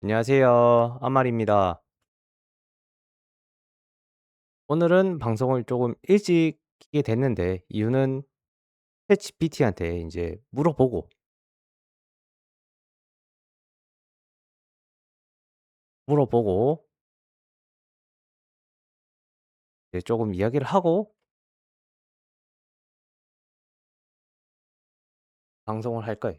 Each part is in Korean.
안녕하세요. 안말입니다. 오늘은 방송을 조금 일찍 켜게 됐는데 이유는 챗GPT한테 인제 물어보고 이제 쪼금 이야기를 하고 방송을 할 거예요.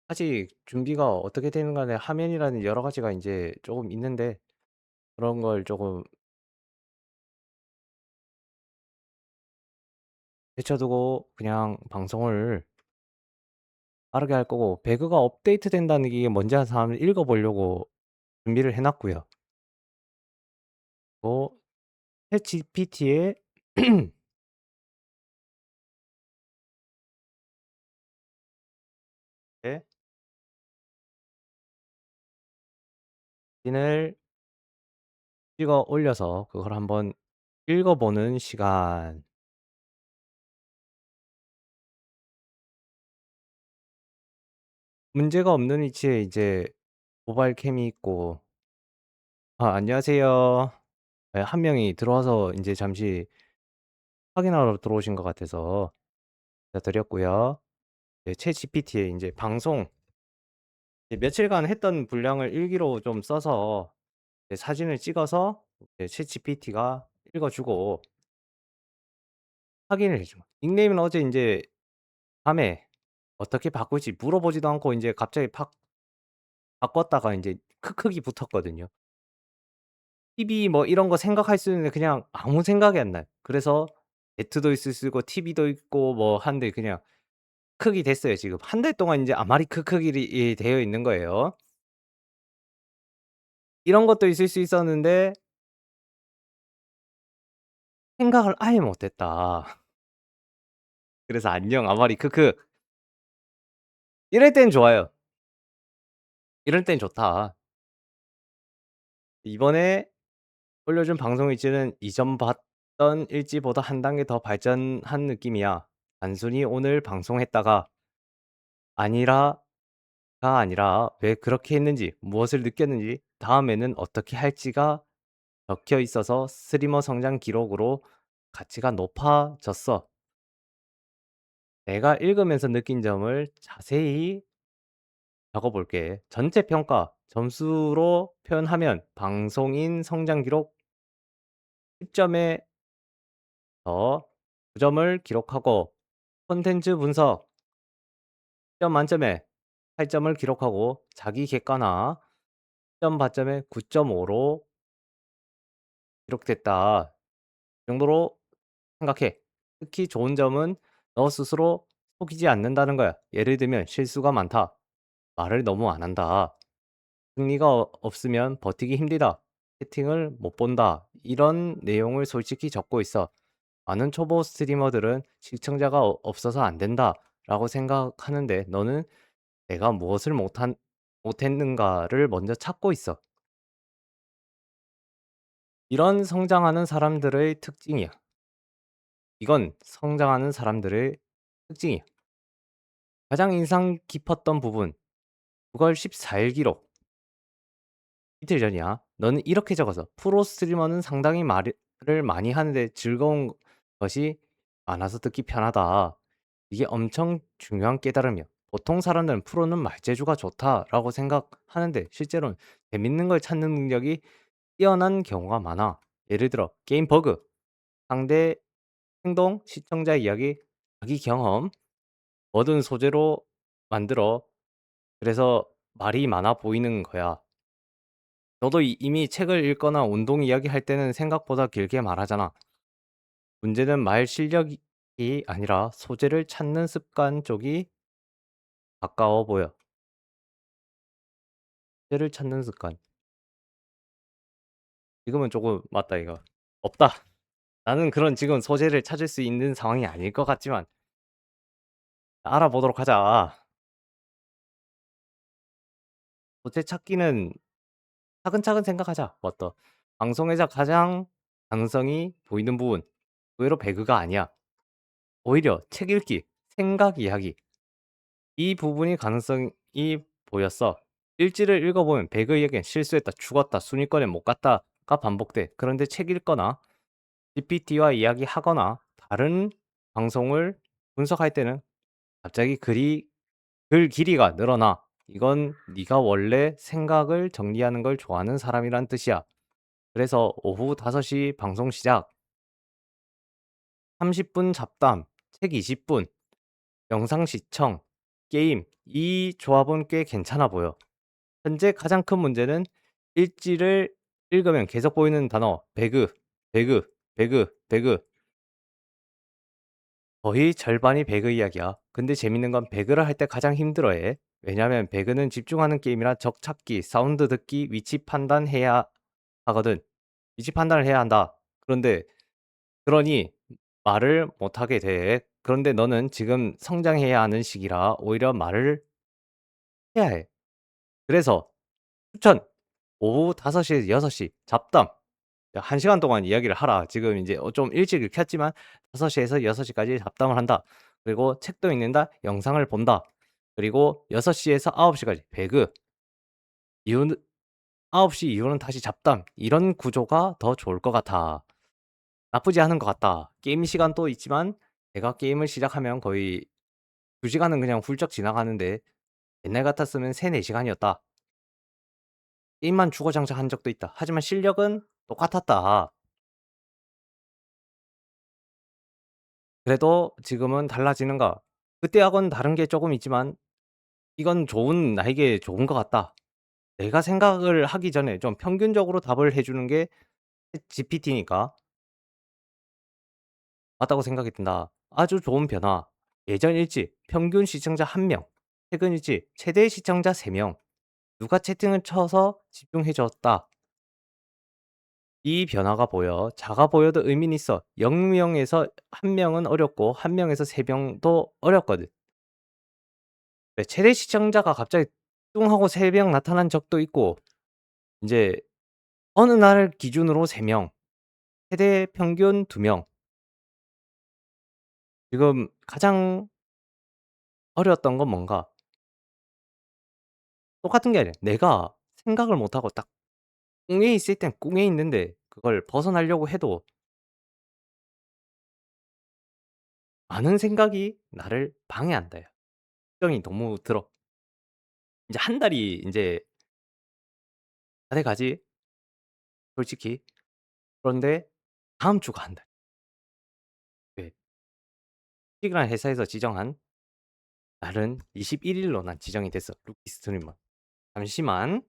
아직 준비가 어떻게 되는 간에 화면이라는 여러 가지가 인제 쪼금 있는데 그런 걸 쪼금 제쳐 두고 그냥 방송을 빠르게 할 거고, 배그가 업데이트 된다는 게 뭔지 아는 사람을 읽어 보려고 준비를 해 놨고요. 또 챗GPT에 예 을 찍어 올려서 그걸 한번 읽어 보는 시간. 문제가 없는 위치에 이제 모바일 캠이 있고. 안녕하세요. 예, 한 명이 들어와서 인제 잠시 확인하러 들어오신 것 같아서 인사 드렸고요. 네, 챗GPT에 인제 방송 이제 며칠간 했던 분량을 일기로 좀 써서 이제 사진을 찍어서 이제 챗GPT가 읽어 주고 확인을 해 줘. 닉네임은 어제 인제 밤에 어떻게 바꿀지 물어보지도 않고 인제 갑자기 팍 바꿨다가 인제 크크기 붙었거든요. TV 뭐 이런 거 생각할 수 있는데 그냥 아무 생각이 안 나요. 그래서 네트도 있을 쓰고 TV도 있고 뭐 한데 그냥 크기 됐어요 지금. 한 달 동안 인제 아마리 크크길이 되어 있는 거예요. 이런 것도 있을 수 있었는데 '생각을 아예 못 했다.' 그래서 "안녕 아마리 크크." 이럴 땐 좋아요. 이럴 땐 좋다. "이번에 올려준 방송 일지는 이전 봤던 일지보다 한 단계 더 발전한 느낌이야. 단순히 오늘 방송했다가 아니라 가 아니라 왜 그렇게 했는지, 무엇을 느꼈는지, 다음에는 어떻게 할지가 적혀 있어서 스트리머 성장 기록으로 가치가 높아졌어. 내가 읽으면서 느낀 점을 자세히 적어 볼게. 전체 평가 점수로 표현하면 방송인 성장 기록 10 점에 서 9 점을 기록하고, 콘텐츠 분석 10점 만점에 8 점을 기록하고, 자기 객관화 10점 만점에 9.5로 기록됐다. 이 정도로 생각해. 특히 좋은 점은 너 스스로 속이지 않는다는 거야. 예를 들면 실수가 많다. 말을 너무 안 한다. 흥미가 없으면 버티기 힘들다. 채팅을 못 본다. 이런 내용을 솔직히 적고 있어. 많은 초보 스트리머들은 시청자가 없어서 안 된다 라고 생각하는데, 너는 내가 무엇을 못했는가를 먼저 찾고 있어. 이런 성장하는 사람들의 특징이야. 이건 성장하는 사람들의 특징이야. 가장 인상 깊었던 부분, 9월 14일 기록. 이틀 전이야. 너는 이렇게 적어서 프로 스트리머는 상당히 말을 많이 하는데 즐거운 것이 많아서 듣기 편하다. 이게 엄청 중요한 깨달음이야. 보통 사람들은 프로는 말재주가 좋다라고 생각하는데 실제로는 재밌는 걸 찾는 능력이 뛰어난 경우가 많아. 예를 들어 게임 버그, 상대 행동, 시청자 이야기, 자기 경험, 뭐든 소재로 만들어. 그래서 말이 많아 보이는 거야. 너도 이미 책을 읽거나 운동 이야기할 때는 생각보다 길게 말하잖아. 문제는 말 실력이 아니라 소재를 찾는 습관 쪽이 가까워 보여. 소재를 찾는 습관. 지금은 조금 맞다 이거. 없다. 나는 그런 지금 소재를 찾을 수 있는 상황이 아닐 것 같지만 알아보도록 하자. 소재 찾기는 차근차근 생각하자. 뭐 방송에서 가장 가능성이 보이는 부분. 의외로 배그가 아니야. 오히려 책 읽기, 생각 이야기. 이 부분이 가능성이 보였어. 일지를 읽어보면 배그의 얘기는 실수했다, 죽었다, 순위권에 못 갔다가 반복돼. 그런데 책 읽거나 GPT와 이야기하거나 다른 방송을 분석할 때는 갑자기 글 길이가 늘어나. 이건 네가 원래 생각을 정리하는 걸 좋아하는 사람이란 뜻이야. 그래서 오후 5시 방송 시작, 30분 잡담, 책 20분, 영상 시청, 게임. 이 조합은 꽤 괜찮아 보여. 현재 가장 큰 문제는 일지를 읽으면 계속 보이는 단어 배그, 배그, 배그, 배그. 거의 절반이 배그 이야기야. 근데 재밌는 건 배그를 할 때 가장 힘들어해. 왜냐면 배그는 집중하는 게임이라 적 찾기, 사운드 듣기, 위치 판단해야 하거든. 위치 판단을 해야 한다. 그러니 말을 못하게 돼. 그런데 너는 지금 성장해야 하는 시기라 오히려 말을 해야 해. 그래서 추천! 오후 5시에서 6시 잡담. 1시간 동안 이야기를 하라. 지금 이제 좀 일찍 켰지만 5시에서 6시까지 잡담을 한다. 그리고 책도 읽는다. 영상을 본다. 그리고 6시에서 9시까지 배그. 이후는 9시 이후는 다시 잡담. 이런 구조가 더 좋을 것 같아. 나쁘지 않은 것 같다. 게임 시간도 있지만 내가 게임을 시작하면 거의 2시간은 그냥 훌쩍 지나가는데 옛날 같았으면 3-4시간이었다. 게임만 주구장창 한 적도 있다. 하지만 실력은 똑같았다. 그래도 지금은 달라지는가? 그때하고는 다른 게 조금 있지만 이건 나에게 좋은 것 같다. 내가 생각을 하기 전에 좀 평균적으로 답을 해 주는 게 GPT니까 맞다고 생각이 든다. 아주 좋은 변화. 예전 일지 평균 시청자 1 명, 최근 일지 최대 시청자 3 명. 누가 채팅을 쳐서 집중해 줬다. 이 변화가 보여. 작아 보여도 의미는 있어. 0 명에서 1 명은 어렵고 1 명에서 3 명도 어렵거든. 네, 최대 시청자가 갑자기 뚱 하고 3명 나타난 적도 있고 인제 어느 날 기준으로 3 명, 최대 평균 2 명. 지금 가장 어려웠던 건 뭔가 똑같은 게 아니라 내가 생각을 못 하고 딱 꿍에 있을 땐 꿍에 있는데 그걸 벗어나려고 해도 많은 생각이 나를 방해한다. 걱정이 너무 들어. 이제 한 달이 인제 다 돼 가지 솔직히. 그런데 다음 주가 한 달. 네. 티그란 회사에서 지정한 날은 21 일로 난 지정이 됐어. 루키 스트리머. 잠시만.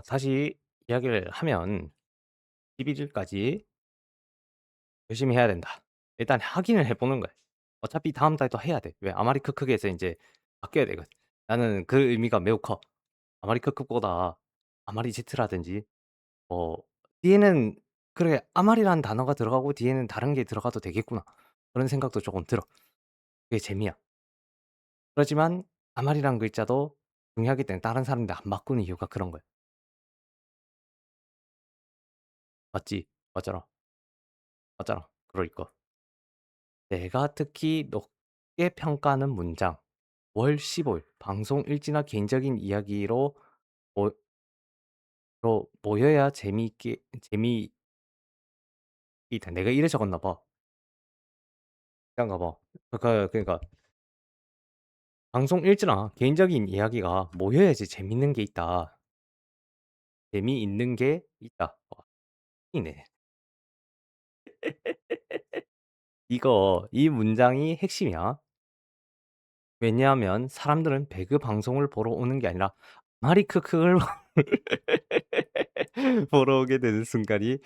다시 이야기를 하면 21 일까지 열심히 해야 된다. 일단 확인을 해 보는 거야. 어차피 다음 달도 해야 돼. 왜 아마리크크에서 인제 바뀌어야 되거든. 나는 그 의미가 매우 커. 아마리크크보다 아마리제트라든지 뒤에는 '그래 아마리라는 단어가 들어가고 뒤에는 다른 게 들어가도 되겠구나.' 그런 생각도 쪼금 들어. 그게 재미야. 그렇지만 아마리라는 글자도 중요하기 때문에 다른 사람들 안 바꾸는 이유가 그런 거야. 맞지? 맞잖아. 맞잖아. 그러니까. 내가 특히 높게 평가하는 문장. 월 15 일 방송 일지나 개인적인 이야기로 모 모여야 재미있다. 내가 이래 적었나 봐. 그런가 봐. 그러니까 방송 일지나 개인적인 이야기가 모여야지 재밌는 게 있다. 재미있는 게 있다. 이네. 이 문장이 핵심이야. 왜냐하면 사람들은 배그 방송을 보러 오는 게 아니라 마리크크를 보러 오게 되는 순간이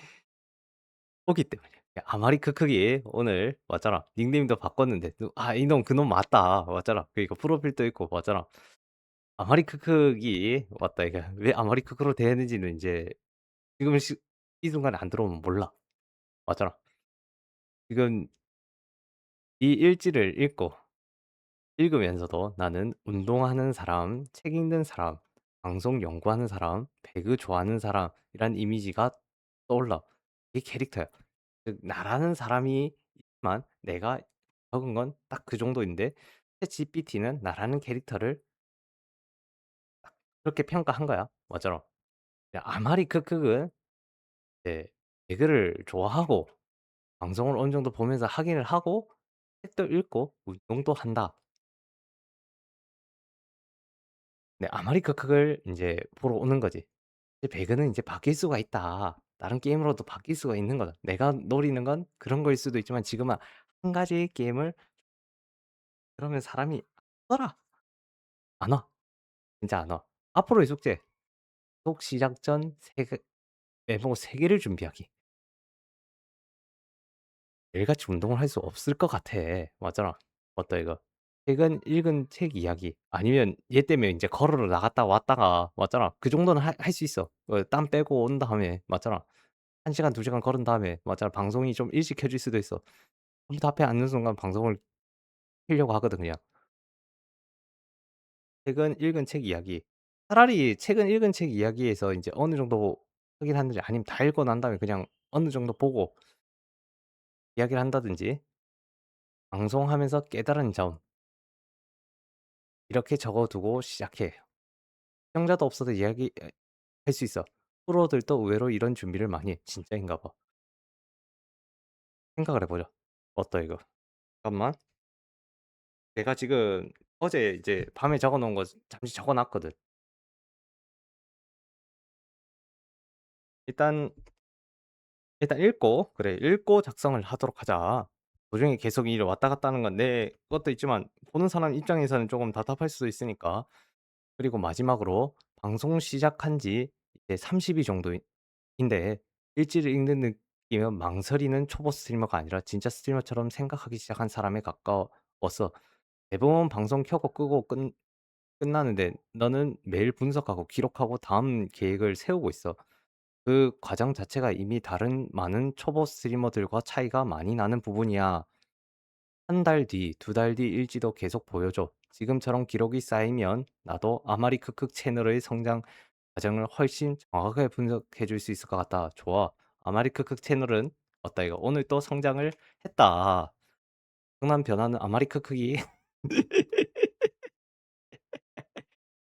오기 때문이야. 아마리크크기 오늘 맞잖아. 닉네임도 바꿨는데 이놈 그놈 맞다. 맞잖아. 그러니까 프로필도 있고 맞잖아. 아마리크크기 맞다. 이게 왜 아마리크크로 되는지는 인제 지금 이 순간에 안 들어오면 몰라. 맞잖아. 지금 이 일지를 읽고 읽으면서도 나는 운동하는 사람, 책 읽는 사람, 방송 연구하는 사람, 배그 좋아하는 사람이란 이미지가 떠올라. 이게 캐릭터야. 즉 나라는 사람이 있지만 내가 적은 건 딱 그 정도인데 챗GPT는 나라는 캐릭터를 그렇게 평가한 거야. 맞아. 아마리 크크은 이제 배그를 좋아하고 방송을 어느 정도 보면서 확인을 하고 책도 읽고 운동도 한다. 네, 아마리 크크를 인제 보러 오는 거지. 이제 '배그는 인제 바뀔 수가 있다. 다른 게임으로도 바뀔 수가 있는 거다.' 내가 노리는 건 그런 거일 수도 있지만 지금은 한 가지의 게임을 그러면 사람이 안 와라. 안 와. 진짜 안 와. 앞으로의 숙제 속 시작 전 세 개 메모 3 개를 준비하기. 매일같이 운동을 할 수 없을 것 같아. 맞잖아. 어때 이거? 최근 읽은 책 이야기 아니면 얘 때문에 인제 걸으러 나갔다 왔다가 맞잖아. 그 정도는 할 수 있어. 땀 빼고 온 다음에 맞잖아. 1 시간 2 시간 걸은 다음에 맞잖아. 방송이 좀 일찍 켜질 수도 있어. 컴퓨터 앞에 앉는 순간 방송을 켜려고 하거든 그냥. 최근 읽은 책 이야기. 차라리 최근 읽은 책 이야기에서 인제 어느 정도 확인하는지 아니면 다 읽고 난 다음에 그냥 어느 정도 보고 이야기를 한다든지 방송하면서 깨달은 점 이렇게 적어 두고 시작해. 시청자도 없어도 이야기 할 수 있어. 프로들도 의외로 이런 준비를 많이 해. 진짜인가 봐. 생각을 해 보자. 어떠 이거? 잠깐만. 내가 지금 어제 이제 밤에 적어 놓은 거 잠시 적어 놨거든. 일단 읽고 그래 읽고 작성을 하도록 하자. 도중에 계속 이래 왔다 갔다 하는 건 내 것도 있지만 보는 사람 입장에서는 쪼금 답답할 수도 있으니까. 그리고 마지막으로 방송 시작한 지 이제 30일 정도 인데 일지를 읽는 느낌이면 망설이는 초보 스트리머가 아니라 진짜 스트리머처럼 생각하기 시작한 사람에 가까웠어. 대부분 방송 켜고 끄고 끝나는데 너는 매일 분석하고 기록하고 다음 계획을 세우고 있어. 그 과정 자체가 이미 다른 많은 초보 스트리머들과 차이가 많이 나는 부분이야. 한 달 뒤, 2달 뒤 일지도 계속 보여줘. 지금처럼 기록이 쌓이면 나도 아마리 크크 채널의 성장 과정을 훨씬 정확하게 분석해 줄 수 있을 것 같다. 좋아. 아마리 크크 채널은 어따 이거 오늘 또 성장을 했다. 엄청난 변화는 아마리 크크기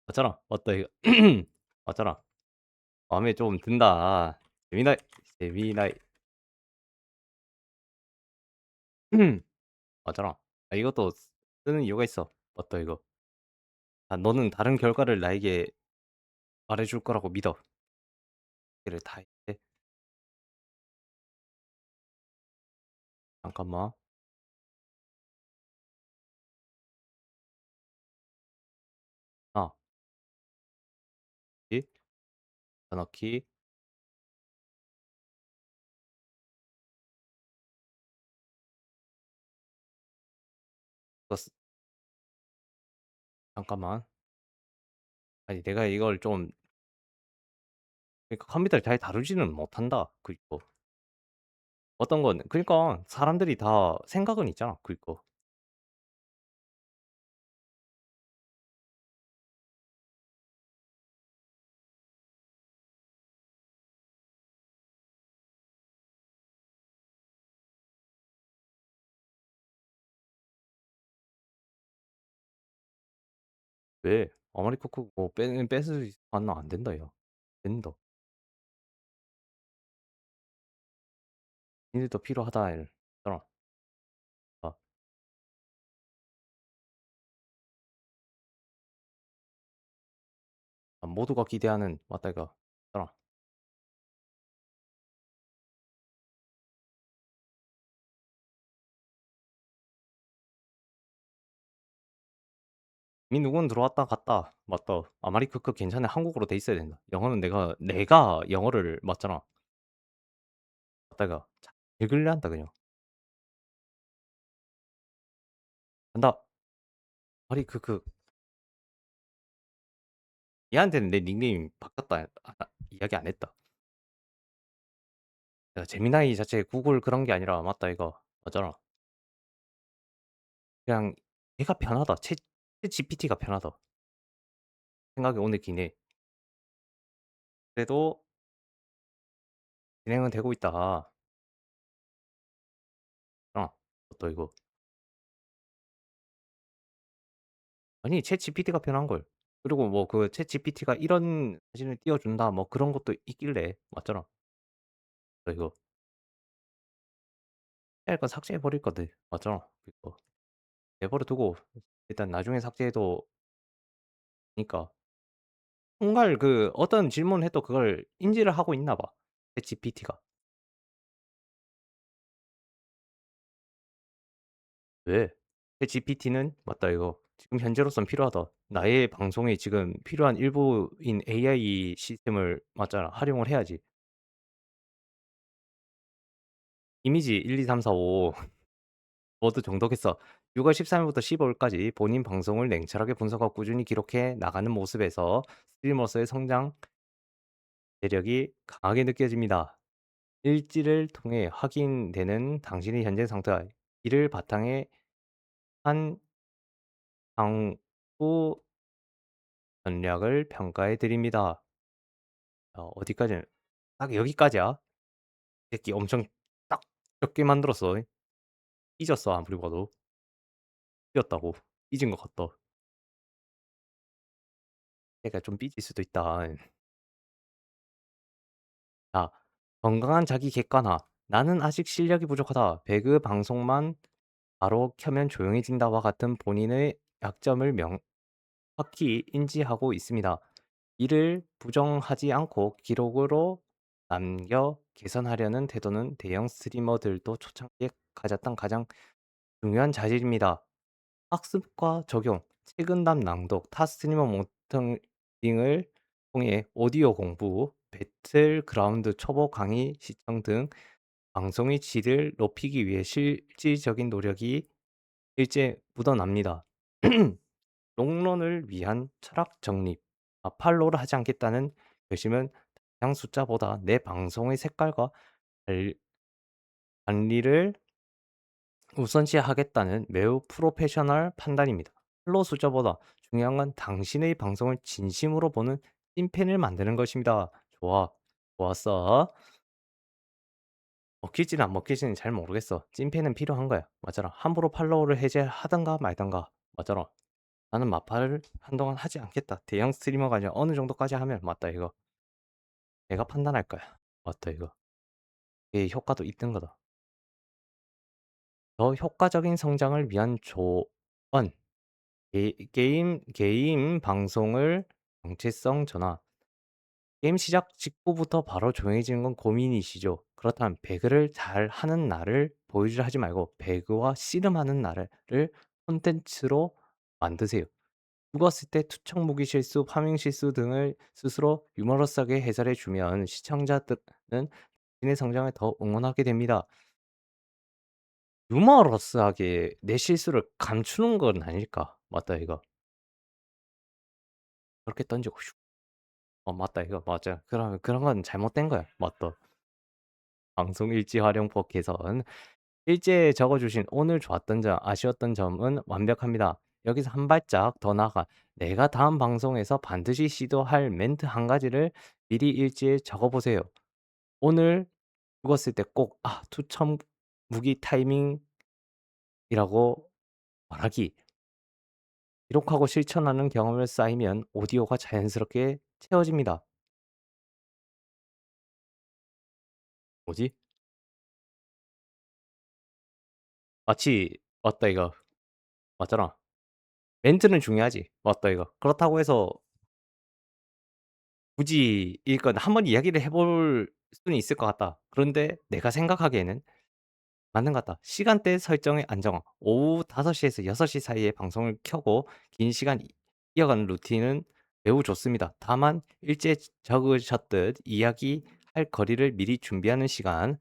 맞잖아. 어따 이거 맞잖아. 마음에 좀 든다. 재미나이 재미나이 맞잖아. 아 이것도 쓰는 이유가 있어. 어떠 이거. 아 너는 다른 결과를 나에게 말해 줄 거라고 믿어. 이를 다 했대. 잠깐만. 아 이 넣기. 이거 잠깐만. 아니 내가 이걸 좀 그러니까 컴퓨터를 잘 다루지는 못한다. 그리고 어떤 건 그러니까 사람들이 다 생각은 있잖아. 그리고 왜 아마리 코크 뭐 빼 뺏을 수 있 아 안 된다 야. 된다. "니들도 필요하다." 이랬잖아. 아 모두가 기대하는 맞다 이거. 잖아. 이미 누구는 들어왔다 갔다. 맞다. 아마리 크크 괜찮네. 한국어로 돼 있어야 된다. 영어는 내가 영어를 맞잖아. 맞다 이거. 자 읽을래 한다 그냥. 간다. 아마리 크크 얘한테는 내 닉네임 바꿨다 이야기 안 했다. 내가 제미나이 자체 구글 그런 게 아니라 맞다 이거. 맞잖아. 그냥 얘가 편하다. 챗GPT가 편하다. 생각이 오늘 기네. 그래도 진행은 되고 있다. 어. 또 이거. 아니 챗GPT가 편한걸. 그리고 뭐 그 챗GPT가 이런 사진을 띄워 준다 뭐 그런 것도 있길래 맞잖아. 또 이거 할 거 삭제해 버릴 건데 맞잖아. 이거 내버려 두고 일단 나중에 삭제해도 니까 정말 그 어떤 질문을 해도 그걸 인지를 하고 있나 봐 챗GPT가. 왜? 챗GPT는 맞다 이거 지금 현재로선 필요하다. 나의 방송에 지금 필요한 일부인 AI 시스템을 맞잖아 활용을 해야지. 이미지 1, 2, 3, 4, 5 모두 정독했어. 6월 13일부터 15일까지 본인 방송을 냉철하게 분석하고 꾸준히 기록해 나가는 모습에서 스트리머로서의 성장 세력이 강하게 느껴집니다. 일지를 통해 확인되는 당신의 현재 상태와 이를 바탕에 한 향후 전략을 평가해 드립니다. 어디까지 딱 여기까지야. 이 새끼 엄청 딱 적게 만들었어. 삐졌어 아무리 봐도. 삐졌다고. 삐진 것 같다. 얘가 좀 삐질 수도 있다. 자, 건강한 자기 객관화. 나는 아직 실력이 부족하다. 배그 방송만 바로 켜면 조용해진다와 같은 본인의 약점을 명확히 인지하고 있습니다. 이를 부정하지 않고 기록으로 남겨 개선하려는 태도는 대형 스트리머들도 초창기에 가졌던 가장 중요한 자질입니다. 학습과 적용, 최근담 낭독, 타 스트리머 모니터링을 통해 오디오 공부, 배틀그라운드 초보 강의 시청 등 방송의 질을 높이기 위해 실질적인 노력이 일제 묻어납니다. 롱런을 위한 철학 정립, 팔로우를 하지 않겠다는 결심은 당 숫자보다 내 방송의 색깔과 관- 관리를 우선시하겠다는 매우 프로페셔널 판단입니다. 팔로우 숫자보다 중요한 건 당신의 방송을 진심으로 보는 찐팬을 만드는 것입니다. 좋아. 좋았어. 먹힐지는 안 먹힐지는 잘 모르겠어. 찐팬은 필요한 거야. 맞아라. 함부로 팔로우를 해제하든가 말든가. 맞아라. 나는 마팔을 한동안 하지 않겠다. 대형 스트리머가 아니라 어느 정도까지 하면 맞다 이거. 내가 판단할 거야. 맞다 이거. 이 효과도 있던 거다. 더 효과적인 성장을 위한 조언. 게임 방송을 정체성 전환. 게임 시작 직후부터 바로 조용해지는 건 고민이시죠? 그렇다면 배그를 잘 하는 날을 보여주려 하지 말고 배그와 씨름하는 날을 콘텐츠로 만드세요. 죽었을 때 투척 무기 실수, 파밍 실수 등을 스스로 유머러스하게 해설해 주면 시청자들은 자신의 성장을 더 응원하게 됩니다. 유머러스하게 내 실수를 감추는 건 아닐까? 맞다 이거. 그렇게 던지고 슉. 맞다 이거 맞아. 그런 건 잘못된 거야. 맞다. 방송 일지 활용법 개선. 일지에 적어 주신 오늘 좋았던 점, 아쉬웠던 점은 완벽합니다. 여기서 한 발짝 더 나아가 내가 다음 방송에서 반드시 시도할 멘트 한 가지를 미리 일지에 적어 보세요. 오늘 죽었을 때 꼭 투첨 무기 타이밍이라고 말하기. 기록하고 실천하는 경험을 쌓이면 오디오가 자연스럽게 채워집니다. 뭐지? 마치 맞다 이거. 맞잖아. 멘트는 중요하지. 맞다 이거. 그렇다고 해서 굳이 이건 한번 이야기를 해볼 수는 있을 것 같다. 그런데 내가 생각하기에는 맞는 것 같다. 시간대 설정의 안정화. 오후 5시 에서 6시 사이에 방송을 켜고 긴 시간 이어가는 루틴은 매우 좋습니다. 다만 일찍 적으셨듯 이야기할 거리를 미리 준비하는 시간,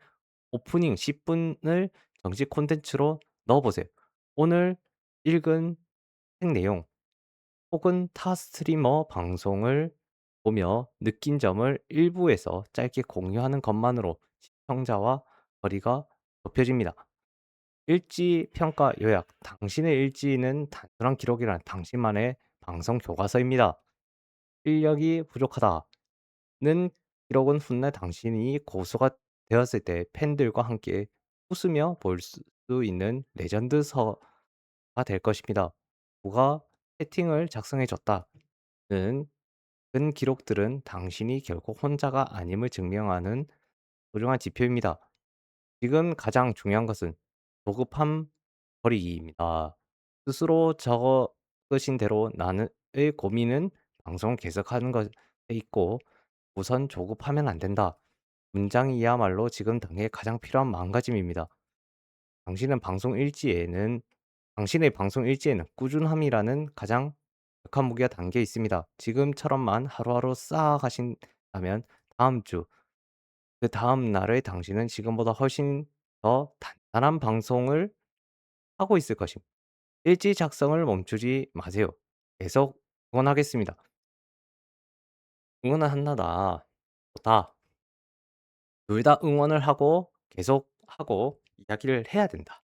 오프닝 10 분을 정식 콘텐츠로 넣어 보세요. 오늘 읽은 책 내용 혹은 타 스트리머 방송을 보며 느낀 점을 일부에서 짧게 공유하는 것만으로 시청자와 거리가 좁혀집니다. 일지 평가 요약. 당신의 일지는 단순한 기록이란 당신만의 방송 교과서입니다. "실력이 부족하다."는 기록은 훗날 당신이 고수가 되었을 때 팬들과 함께 웃으며 볼 수 있는 레전드서가 될 것입니다. "누가 채팅을 작성해 줬다."는 근 기록들은 당신이 결코 혼자가 아님을 증명하는 소중한 지표입니다. 지금 가장 중요한 것은 조급함 버리기입니다. 스스로 적으신 대로 나의 고민은 방송 계속하는 것에 있고 우선 조급하면 안 된다. 문장이야말로 지금 당에 가장 필요한 마음가짐입니다. 당신은 방송 일지에는 당신의 방송 일지에는 꾸준함이라는 가장 약한 무기가 담겨 있습니다. 지금처럼만 하루하루 쌓아가신다면 다음 주, 그다음 날의 당신은 지금보다 훨씬 더 단단한 방송을 하고 있을 것입니다. 일지 작성을 멈추지 마세요. 계속 응원하겠습니다. 응원은 한나다. 좋다. 둘 다 응원을 하고 계속 하고 이야기를 해야 된다.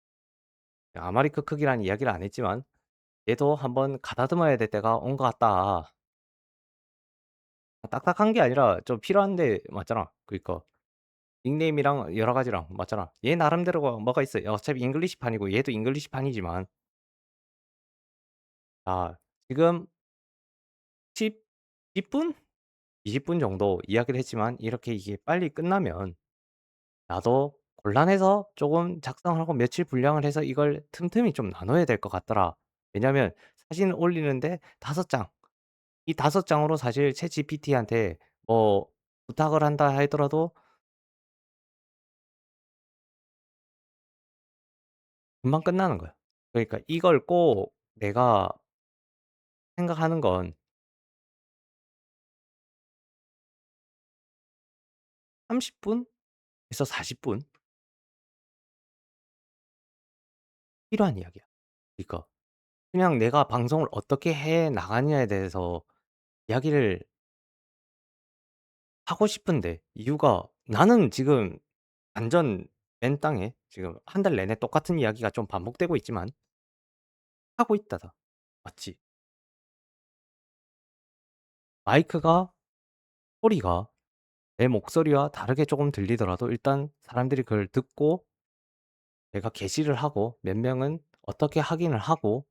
아마리 크크기라는 이야기를 안 했지만 얘도 한번 가다듬어야 될 때가 온 것 같다. 딱딱한 게 아니라 좀 필요한데 맞잖아. 그니까 닉네임이랑 여러 가지랑 맞잖아. 얘 나름대로가 뭐가 있어. 어차피 잉글리시판이고 얘도 잉글리시판이지만 자 지금 10 10 분? 20분 정도 이야기를 했지만 이렇게 이게 빨리 끝나면 나도 곤란해서 쪼금 작성하고 며칠 분량을 해서 이걸 틈틈이 좀 나눠야 될 것 같더라. 왜냐면 사진 올리는데 5 장, 이 5 장으로 사실 챗GPT한테 뭐 부탁을 한다 하더라도 금방 끝나는 거야. 그러니까 이걸 꼭 내가 생각하는 건 30 분에서 40분 필요한 이야기야. 그러니까 그냥 내가 방송을 어떻게 해 나가느냐에 대해서 이야기를 하고 싶은데 이유가 나는 지금 완전 맨 땅에 지금 한 달 내내 똑같은 이야기가 좀 반복되고 있지만 하고 있다다. 맞지? 마이크가 소리가 내 목소리와 다르게 쪼금 들리더라도 일단 사람들이 그걸 듣고 내가 게시를 하고 몇 명은 어떻게 확인을 하고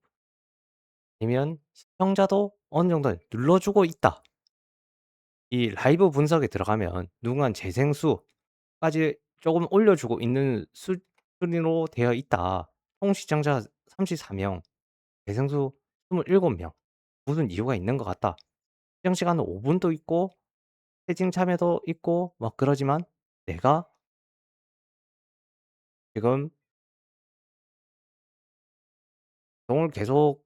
아니면 시청자도 어느 정도 눌러주고 있다. 이 라이브 분석에 들어가면 누군가는 재생수까지 쪼금 올려주고 있는 수준으로 되어 있다. 총 시청자 34 명, 재생수 27 명. 무슨 이유가 있는 것 같다. 시청 시간은 5 분도 있고 채팅 참여도 있고 막 그러지만 내가 지금 방송을 계속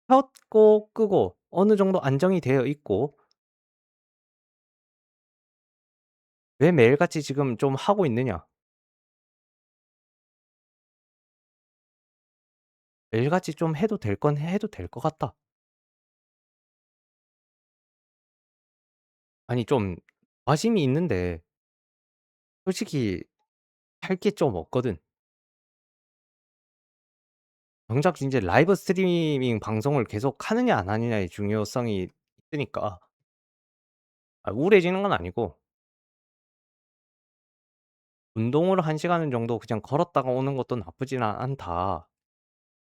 켰고 끄고 어느 정도 안정이 되어 있고 왜 매일같이 지금 좀 하고 있느냐. 매일같이 좀 해도 될 건 해도 될 것 같다. 아니 좀 관심이 있는데 솔직히 할 게 좀 없거든. 정작 인제 라이브 스트리밍 방송을 계속 하느냐 안 하느냐의 중요성이 있으니까. 우울해지는 건 아니고 운동을 1 시간 정도 그냥 걸었다가 오는 것도 나쁘지는 않다.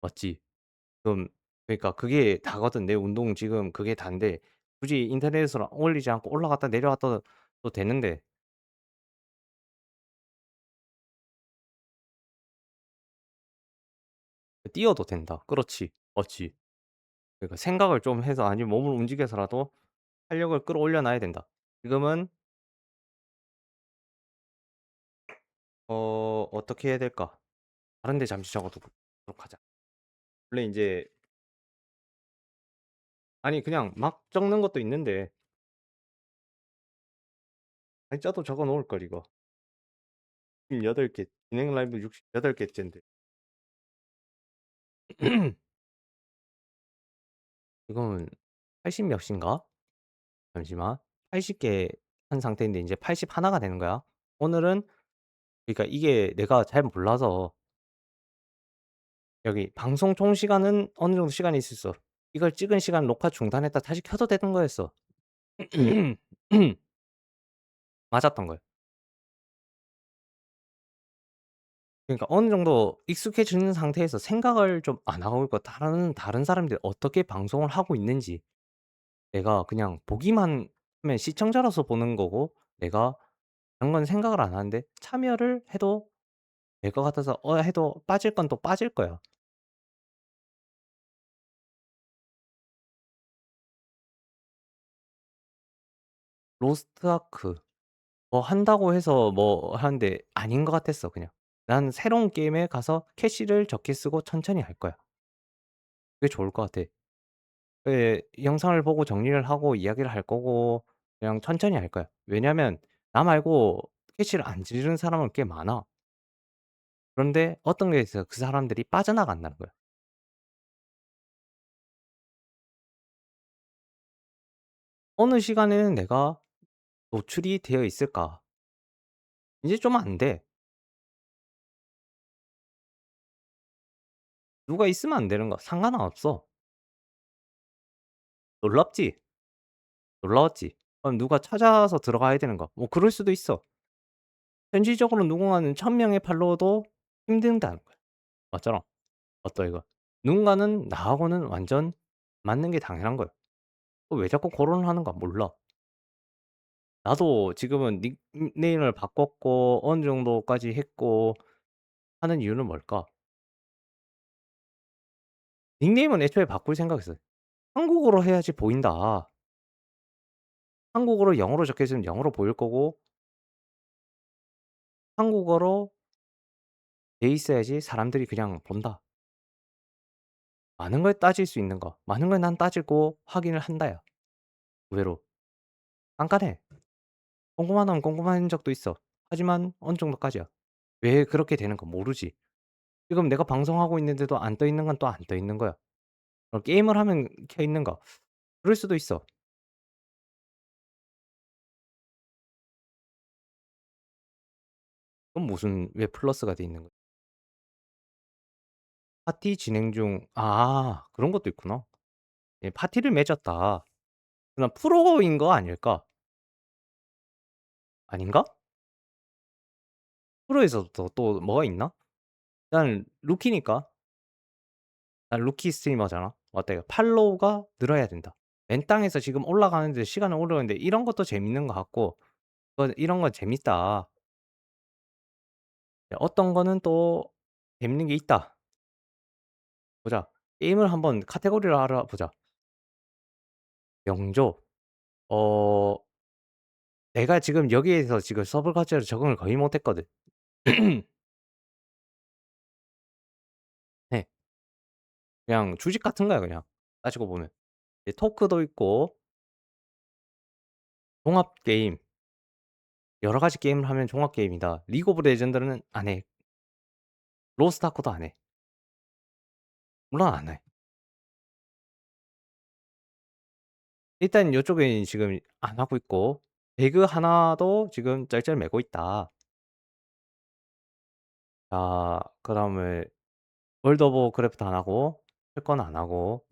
맞지? 좀 그러니까 그게 다거든. 내 운동 지금 그게 다인데 굳이 인터넷으로 올리지 않고 올라갔다 내려왔다 도 되는데 뛰어도 된다. 그렇지. 맞지. 그러니까 생각을 좀 해서 아니면 몸을 움직여서라도 활력을 끌어올려 놔야 된다. 지금은 어떻게 해야 될까? 다른 데 잠시 적어 두도록 하자. 원래 인제 아니 그냥 막 적는 것도 있는데 글자도 적어 놓을 걸 이거. 68 개 진행 라이브 68 개째인데. 지금은 80 몇인가? 잠시만. 80개 한 상태인데 인제 81 가 되는 거야. 오늘은 그러니까 이게 내가 잘 몰라서 여기 방송 총 시간은 어느 정도 시간이 있었어. 이걸 찍은 시간 녹화 중단했다 다시 켜도 되는 거였어. 맞았던 거예요. 그러니까 어느 정도 익숙해지는 상태에서 생각을 좀 안 하고 있고 다른 사람들이 어떻게 방송을 하고 있는지 내가 그냥 보기만 하면 시청자로서 보는 거고 내가 그런 건 생각을 안 하는데 참여를 해도 될 것 같아서 해도 빠질 건 또 빠질 거야. 로스트 아크 뭐 한다고 해서 뭐 하는데 아닌 것 같았어 그냥. 난 새로운 게임에 가서 캐시를 적게 쓰고 천천히 할 거야. 그게 좋을 것 같아. 예. 영상을 보고 정리를 하고 이야기를 할 거고 그냥 천천히 할 거야. 왜냐면 나 말고 캐시를 안 지르는 사람은 꽤 많아. 그런데 어떤 게 있어요. 그 사람들이 빠져나간다는 거야. 어느 시간에는 내가 노출이 되어 있을까? 이제 좀 안 돼. 누가 있으면 안 되는 거야. 상관은 없어. 놀랍지? 놀라웠지? 그럼 누가 찾아서 들어가야 되는 거. 뭐 그럴 수도 있어. 현실적으로 누군가는 1000명의 팔로워도 힘든다는 거야. 맞잖아. 맞다 이거. 누군가는 나하고는 완전 맞는 게 당연한 거야. 왜 자꾸 거론을 하는가 몰라. 나도 지금은 닉네임을 바꿨고 어느 정도까지 했고 하는 이유는 뭘까? 닉네임은 애초에 바꿀 생각했어요. 한국어로 해야지 보인다. 한국어로 영어로 적혀 있으면 영어로 보일 거고 한국어로 돼 있어야지 사람들이 그냥 본다. 많은 걸 따질 수 있는 거. 많은 걸 난 따지고 확인을 한다야. 의외로. 깐깐해. 꼼꼼하다면 꼼꼼한 적도 있어. 하지만 어느 정도까지야. 왜 그렇게 되는 か 모르지. 지금 내가 방송하고 있는데도 안 떠 있는 건 또 안 떠 있는 거야. 게임을 하면 켜 있는가? 그럴 수도 있어. 그건 무슨 왜 플러스가 돼 있는 거야? 파티 진행 중 그런 것도 있구나. 예 파티를 맺었다. 그럼 프로인 거 아닐까? 아닌가? 프로에서 또 뭐가 있나? 난 루키니까. 난 루키 스트리머잖아. 맞다 이거 팔로우가 늘어야 된다. 맨 땅에서 지금 올라가는데 시간은 오래 걸리는데 이런 것도 재밌는 것 같고 이런 건 재밌다. 어떤 거는 또 재밌는 게 있다. 보자. 게임을 한번 카테고리를 알아보자. 명조. 어 내가 지금 여기에서 지금 서브 카ల్처를 적응을 거의 못 했거든. 네. 그냥 주식 같은 거야 그냥 따지고 보면. 토크도 있고 종합 게임 여러 가지 게임을 하면 종합 게임이다. 리그 오브 레전드는 안 해. 로스트 아크도 안 해. 물론 안 해. 일단 요쪽에 지금 안 하고 있고 배그 하나도 지금 쩔쩔매고 있다. 자 그다음에 월드 오브 크래프트 안 하고 철권 안 하고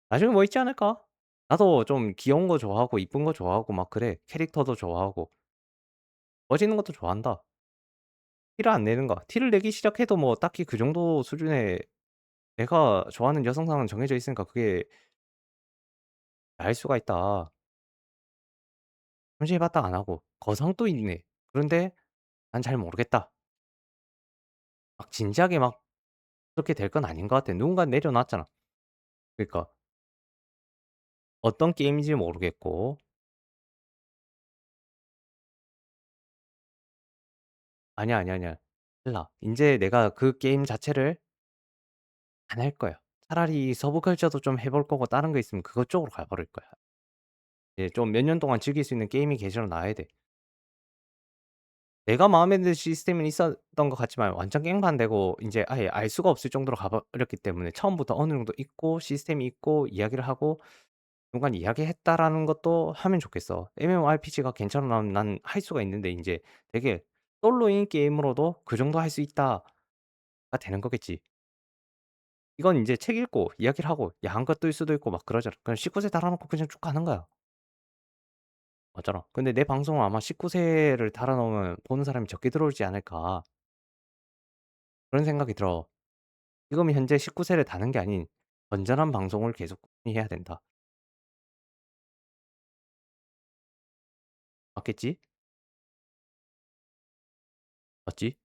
나중에 뭐 있지 않을까? 나도 좀 귀여운 거 좋아하고 이쁜 거 좋아하고 막 그래. 캐릭터도 좋아하고 멋있는 것도 좋아한다. 티를 안 내는 거. 티를 내기 시작해도 뭐 딱히 그 정도 수준의 내가 좋아하는 여성상은 정해져 있으니까 그게 알 수가 있다. 현실 바딱 안 하고 거성도 있네. 그런데 난 잘 모르겠다. 막 진지하게 막 그렇게 될 건 아닌 것 같아. 누군가 내려놨잖아. 그러니까 어떤 게임인지 모르겠고 아니야, 아니야, 아니야. 달라. 인제 내가 그 게임 자체를 안 할 거야. 차라리 서브컬처도 좀 해볼 거고 다른 거 있으면 그것 쪽으로 가 버릴 거야. 예 좀 몇 년 동안 즐길 수 있는 게임이 계절은 놔야 돼. 내가 마음에 드는 시스템은 있었던 것 같지만 완전 깽판되고 인제 아예 알 수가 없을 정도로 가 버렸기 때문에 처음부터 어느 정도 있고 시스템이 있고 이야기를 하고 누군가 이야기했다라는 것도 하면 좋겠어. MMORPG가 괜찮으면 난 할 수가 있는데 인제 되게 솔로인 게임으로도 그 정도 할 수 있다. 되는 거겠지. 이건 인제 책 읽고 이야기를 하고 야한 것일 수도 있고 막 그러잖아. 그냥 19세 달아 놓고 그냥 쭉 가는 거야. 맞잖아. 근데 내 방송은 아마 19세를 달아 놓으면 보는 사람이 적게 들어오지 않을까 그런 생각이 들어. 지금 현재 19세를 다는 게 아닌 건전한 방송을 계속 꾸준히 해야 된다. 맞겠지? 맞지?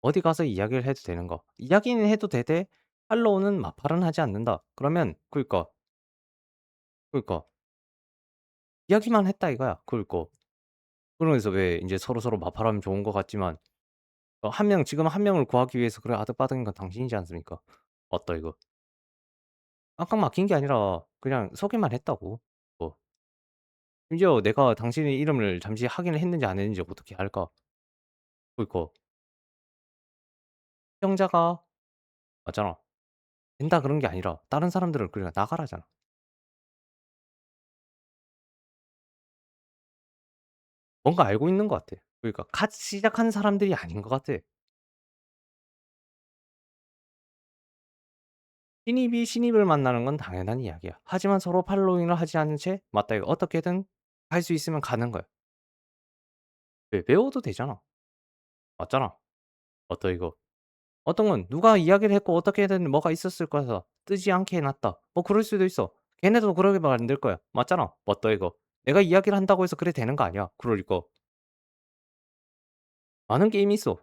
어디 가서 이야기를 해도 되는 거. 이야기는 해도 되되 팔로우는 마팔은 하지 않는다. 그러면 그러니까 이야기만 했다 이거야. 그러면서 왜 인제 서로서로 마팔하면 좋은 것 같지만 한 명 지금 한 명을 구하기 위해서 그래 아득바득인 건 당신이지 않습니까? 맞다 이거. 깜빡 막힌 게 아니라 그냥 소개만 했다고. 뭐 심지어 내가 당신의 이름을 잠시 확인을 했는지 안 했는지 어떻게 알까? 그러니까 시청자가 맞잖아. 된다 그런 게 아니라 다른 사람들을 그냥 나가라잖아. 뭔가 알고 있는 것 같아. 그러니까 갓 시작한 사람들이 아닌 것 같아. 신입이 신입을 만나는 건 당연한 이야기야. 하지만 서로 팔로잉을 하지 않은 채 맞다 이거 어떻게든 할 수 있으면 가는 거야. 왜 배워도 되잖아. 맞잖아. 맞다 이거. 어떤 건 누가 이야기를 했고 어떻게든 뭐가 있었을 거라서 뜨지 않게 해 놨다. 뭐 그럴 수도 있어. 걔네도 그러게 만들 거야. 맞잖아. 맞다 이거. 내가 이야기를 한다고 해서 그래 되는 거 아니야. 그러니까. 많은 게임이 있어.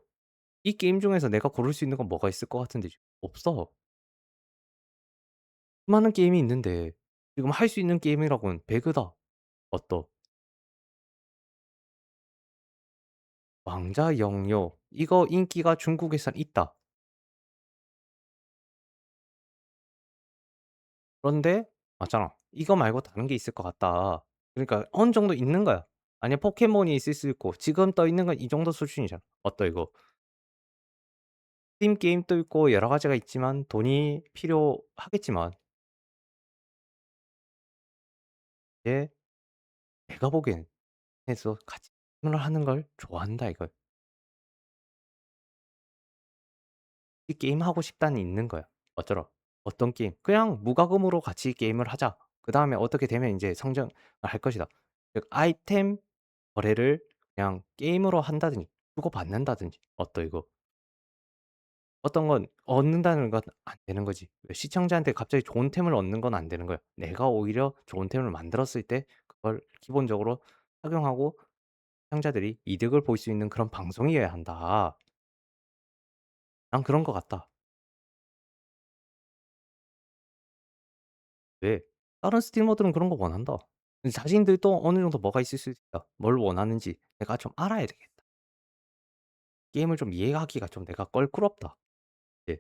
이 게임 중에서 내가 고를 수 있는 건 뭐가 있을 것 같은데 지금 없어. 수많은 게임이 있는데 지금 할 수 있는 게임이라고는 배그다. 맞다. 왕자 영역 이거 인기가 중국에선 있다. 그런데 맞잖아. 이거 말고 다른 게 있을 것 같다. 그러니까 어느 정도 있는 거야. 아니야 포켓몬이 있을 수 있고 지금 떠 있는 건 이 정도 수준이잖아. 맞다 이거. 스팀 게임도 있고 여러 가지가 있지만 돈이 필요하겠지만 예 내가 보기엔 해서 같이 게임을 하는 걸 좋아한다 이거야. 이 게임하고 싶다는 있는 거야. 어쩌러. 어떤 게임. 그냥 무과금으로 같이 게임을 하자. 그다음에 어떻게 되면 인제 성장을 할 것이다. 즉 아이템 거래를 그냥 게임으로 한다든지 주고받는다든지 어떠 이거. 어떤 건 얻는다는 건 안 되는 거지. 왜 시청자한테 갑자기 좋은 템을 얻는 건 안 되는 거야. 내가 오히려 좋은 템을 만들었을 때 그걸 기본적으로 착용하고 시청자들이 이득을 볼 수 있는 그런 방송이어야 한다. 난 그런 것 같다. 왜? 다른 스트리머들은 그런 거 원한다. 근데 자신들도 어느 정도 뭐가 있을 수 있다. 뭘 원하는지 내가 좀 알아야 되겠다. 게임을 좀 이해하기가 좀 내가 껄끄럽다. 예.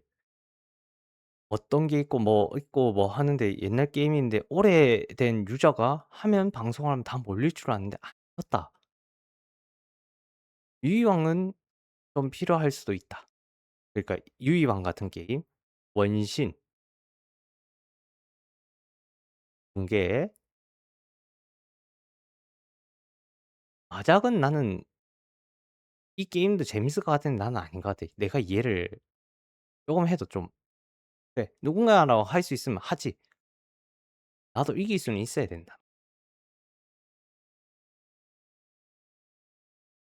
어떤 게 있고 뭐 하는데 옛날 게임인데 오래된 유저가 하면 방송을 하면 다 몰릴 줄 알았는데 아니었다. 유희왕은 좀 필요할 수도 있다. 그러니까 유희왕 같은 게임, 원신, 붕괴, 마작은 나는 이 게임도 재밌을 것 같은데 나는 아닌 것 같아. 내가 이해를 쪼금 해도 좀 그래 누군가라고 할 수 있으면 하지. 나도 이길 수는 있어야 된다.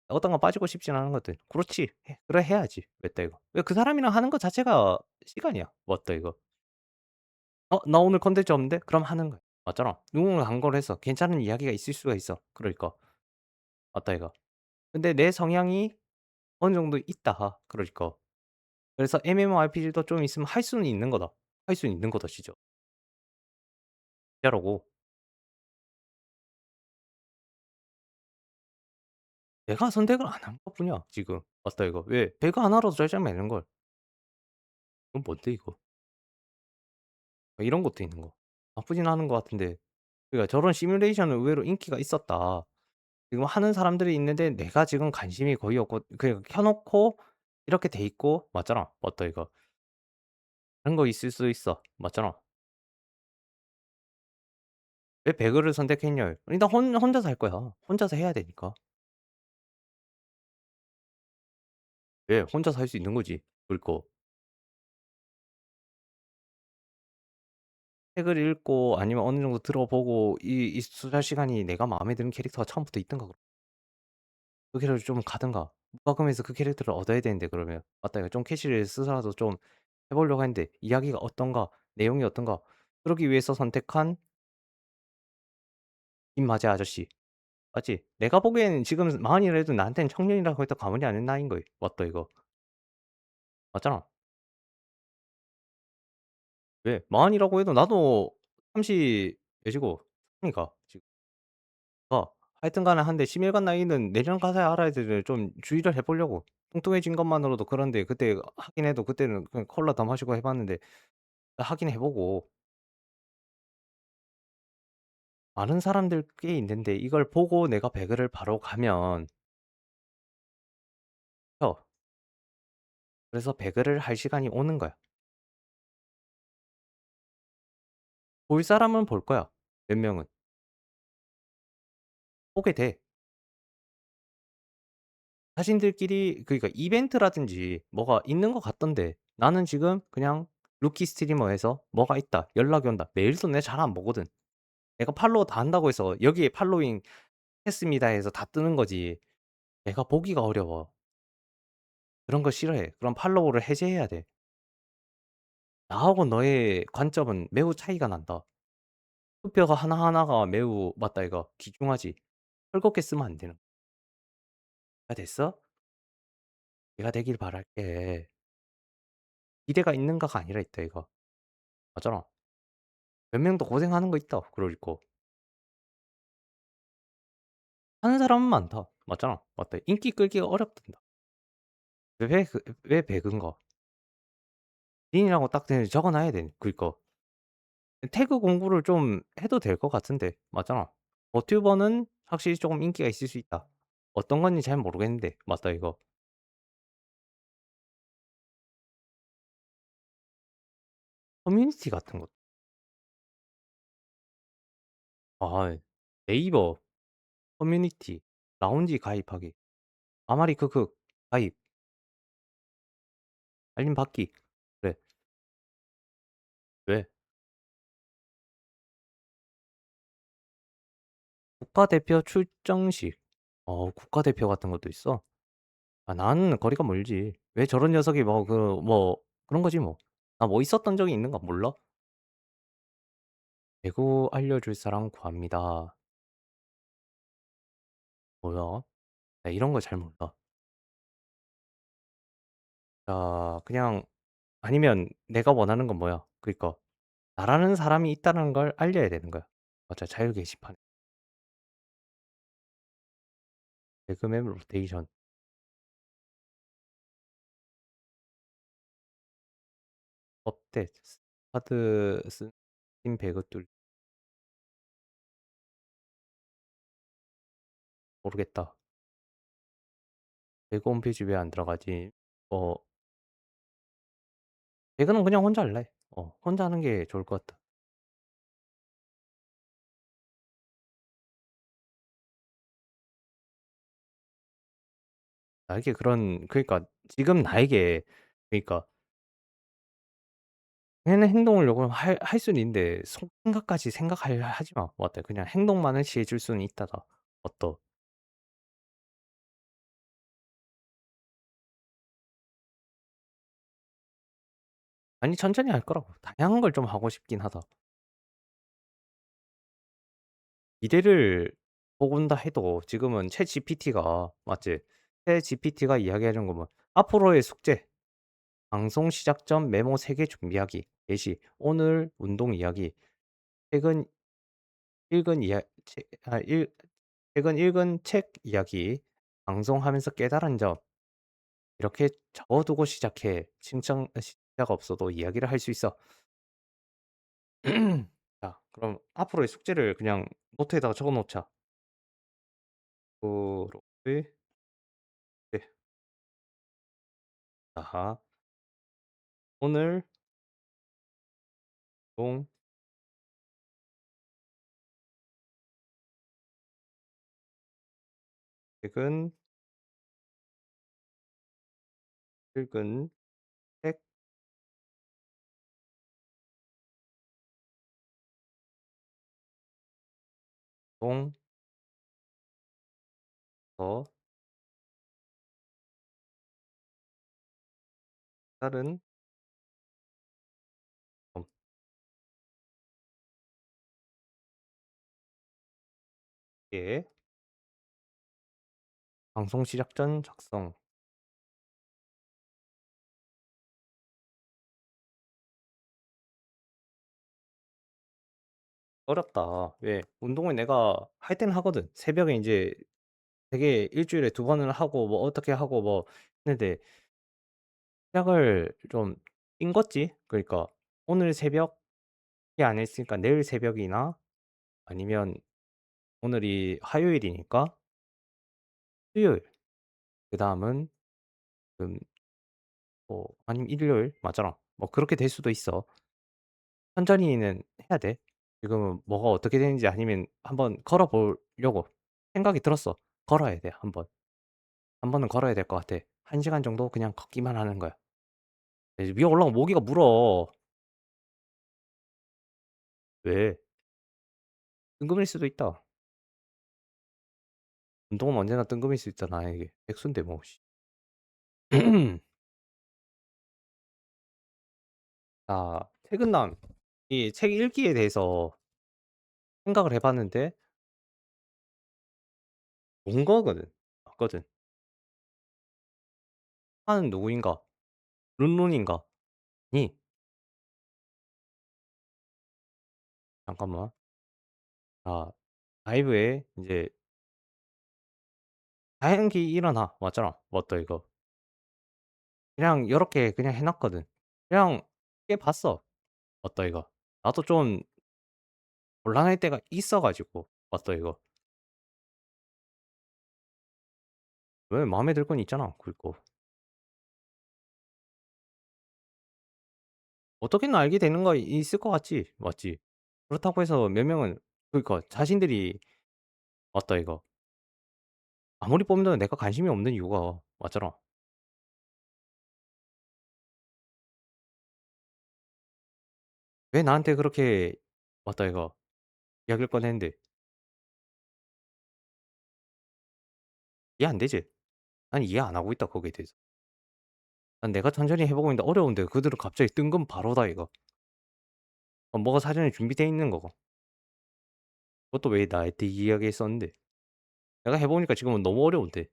어떤 거 빠지고 싶진 않은 것들. 그렇지. 그래 해야지. 왜다 이거. 왜 그 사람이랑 하는 것 자체가 시간이야. 맞다 이거. 나 오늘 콘텐츠 없는데? 그럼 하는 거야. 맞잖아. 누군가 광고를 해서 괜찮은 이야기가 있을 수가 있어. 그러니까. 맞다 이거. 근데 내 성향이 어느 정도 있다. 그러니까. 그래서 MMORPG도 좀 있으면 할 수는 있는 거다. 할 수는 있는 거다 진짜. 진짜라고. 내가 선택을 안 한 것뿐이야 지금. 맞다 이거. 왜 배그 하나라도 짤짤 매는걸. 이건 뭔데 이거. 이런 것도 있는 거. 나쁘진 않은 것 같은데 그러니까 저런 시뮬레이션은 의외로 인기가 있었다. 지금 하는 사람들이 있는데 내가 지금 관심이 거의 없고 그냥 켜 놓고 이렇게 돼 있고 맞잖아. 맞다 이거. 그런 거 있을 수 있어. 맞잖아. 왜 배그를 선택했냐. 일단 혼자서 할 거야. 혼자서 해야 되니까. 왜 혼자서 할 수 있는 거지. 그리고 책을 읽고 아니면 어느 정도 들어보고 이 투자 시간이 내가 마음에 드는 캐릭터가 처음부터 있든가 그 캐릭터를 좀 가든가 무과금에서 그 캐릭터를 얻어야 되는데 그러면 맞다 이거 좀 캐시를 쓰더라도 좀 해 보려고 했는데 이야기가 어떤가 내용이 어떤가 그러기 위해서 선택한 김마제 아저씨 맞지? 내가 보기에는 지금 마흔이라 도 나한테는 청년이라고 해도 과언이 아닌 나이인 거야. 맞다 이거. 맞잖아. 왜? 마흔이라고 해도 나도 30 내지고 그니까 지금 하여튼 간에 한데 심일관 나이는 내년 가서야 알아야 되는데 좀 주의를 해 보려고. 뚱뚱해진 것만으로도 그런데 그때 하긴 해도 그때는 그냥 콜라 더 마시고 해 봤는데 하긴 해 보고 많은 사람들 꽤 있는데 이걸 보고 내가 배그를 바로 가면 져. 그래서 배그를 할 시간이 오는 거야. 볼 사람은 볼 거야 몇 명은. 보게 돼. 자신들끼리 그러니까 이벤트라든지 뭐가 있는 것 같던데 나는 지금 그냥 루키 스트리머에서 뭐가 있다. 연락이 온다. 메일도 내가 잘 안 보거든. 내가 팔로우 다 한다고 해서 "여기에 팔로잉 했습니다." 해서 다 뜨는 거지. 내가 보기가 어려워. 그런 거 싫어해. 그럼 팔로우를 해제해야 돼. 나하고 너의 관점은 매우 차이가 난다. 투표가 하나하나가 매우 맞다 이거 귀중하지. 헐겁게 쓰면 안 되는 다 됐어? 내가 되길 바랄게. 기대가 있는가가 아니라 있다 이거. 맞잖아. 몇 명 더 고생하는 거 있다 그러고. 하는 사람은 많다. 맞잖아. 맞다. 인기 끌기가 어렵단다. 왜 백인가? 린이라고 딱 적어 놔야 돼. 그니까. 태그 공부를 좀 해도 될 것 같은데. 맞잖아. 버튜버는 확실히 쪼금 인기가 있을 수 있다. 어떤 건지 잘 모르겠는데. 맞다 이거. 커뮤니티 같은 것. 아 네이버 커뮤니티 라운지 가입하기. 아마리 크크 가입. 알림 받기. 그래. 왜? 국가대표 출정식. 국가대표 같은 것도 있어? 나는 거리가 멀지. 왜 저런 녀석이 뭐 그런 거지 뭐. 나 뭐 있었던 적이 있는가 몰라? 배구 알려줄 사람 구합니다. 뭐야? 나 이런 거 잘 몰라. 자 그냥 아니면 내가 원하는 건 뭐야? 그니까 나라는 사람이 있다는 걸 알려야 되는 거야. 맞아 자유 게시판에. 배그맵 로테이션. 업데이트. 카드 스팀 배그 뚫 모르겠다. 배그 홈페이지 왜 안 들어가지? 어 배그는 그냥 혼자 할래. 혼자 하는 게 좋을 것 같다. 나에게 그런 그러니까 지금 나에게 그러니까 얘는 행동을 요금 할 수는 있는데 생각까지 하지 마. 뭐 어때 그냥 행동만을 취해 줄 수는 있다다. 어떠? 아니 천천히 할 거라고. 다양한 걸 좀 하고 싶긴 하다. 미래를 보건다 해도 지금은 챗GPT가 맞지? 챗GPT가 이야기하는 거 뭐 앞으로의 숙제, 방송 시작 전 메모 3개 준비하기, 예시, 오늘 운동 이야기, 최근 읽은 이야 책 아 읽 최근 읽은 책 이야기, 방송하면서 깨달은 점 이렇게 적어 두고 시작해. 시차가 없어도 이야기를 할 수 있어. 자 그럼 앞으로의 숙제를 그냥 노트에다가 적어 놓자. 앞으로의 네. 자 오늘 동 최근 읽은 책, 동, 서, 다른, 검, 예, 방송 시작 전 작성. 어렵다. 왜? 운동을 내가 할 때는 하거든. 새벽에 인제 되게 일 주일에 2번을 하고 뭐 어떻게 하고 뭐 했는데 시작을 좀 띵거지. 그러니까 오늘 새벽에 안 했으니까 내일 새벽이나 아니면 오늘이 화요일이니까 수요일, 그다음은 음 뭐 아니면 일요일 맞잖아. 뭐 그렇게 될 수도 있어. 천천히는 해야 돼. 지금은 뭐가 어떻게 되는지 아니면 한번 걸어 보려고 생각이 들었어. 걸어야 돼 한 번. 한 번은 걸어야 될 것 같아. 1 시간 정도 그냥 걷기만 하는 거야. 이제 위에 올라가면 모기가 물어. 왜? 뜬금일 수도 있다. 운동은 언제나 뜬금일 수 있잖아 이게. 백수인데 뭐 씨. 자, 퇴근남. 이 책 읽기에 대해서 생각을 해 봤는데 본거거든. 맞거든. 하는 누구인가? 룬룬인가? 니 잠깐만. 자, 라이브에 인제 "자연히 일어나." 맞잖아. 맞다 이거. 그냥 요렇게 그냥 해 놨거든. 그냥 깨 봤어. 맞다 이거. 나도 좀 곤란할 때가 있어 가지고. 맞다 이거. 왜 마음에 들 건 있잖아 그거. 어떻게든 알게 되는 거 있을 것 같지. 맞지? 그렇다고 해서 몇 명은 그러니까 자신들이 맞다 이거. 아무리 뽑는다고 내가 관심이 없는 이유가 맞잖아. 왜 나한테 그렇게 맞다 이거 이야기를 꺼내는데 이해 안 되지? 난 이해 안 하고 있다 거기에 대해서. 난 내가 천천히 해 보고 있는데 어려운데 그들은 갑자기 뜬금 바로다 이거. 뭐가 사전에 준비돼 있는 거고. 그것도 왜 나한테 이야기했었는데. 내가 해 보니까 지금은 너무 어려운데.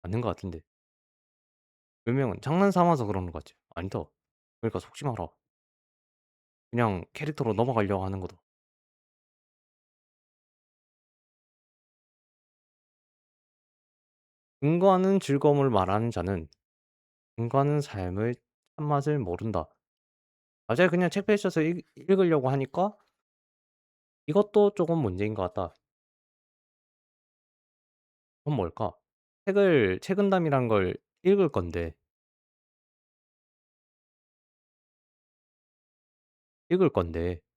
맞는 것 같은데. 몇 명은 장난 삼아서 그러는 것 같지. 아니다. 그러니까 속지 마라. 그냥 캐릭터로 넘어가려고 하는 거다. 근거하는 즐거움을 말하는 자는 근거하는 삶의 참맛을 모른다. 맞아요. 그냥 책 펼쳐서 읽으려고 하니까 이것도 쪼금 문제인 것 같다. 그건 뭘까? 책을 책은담이란 걸 읽을 건데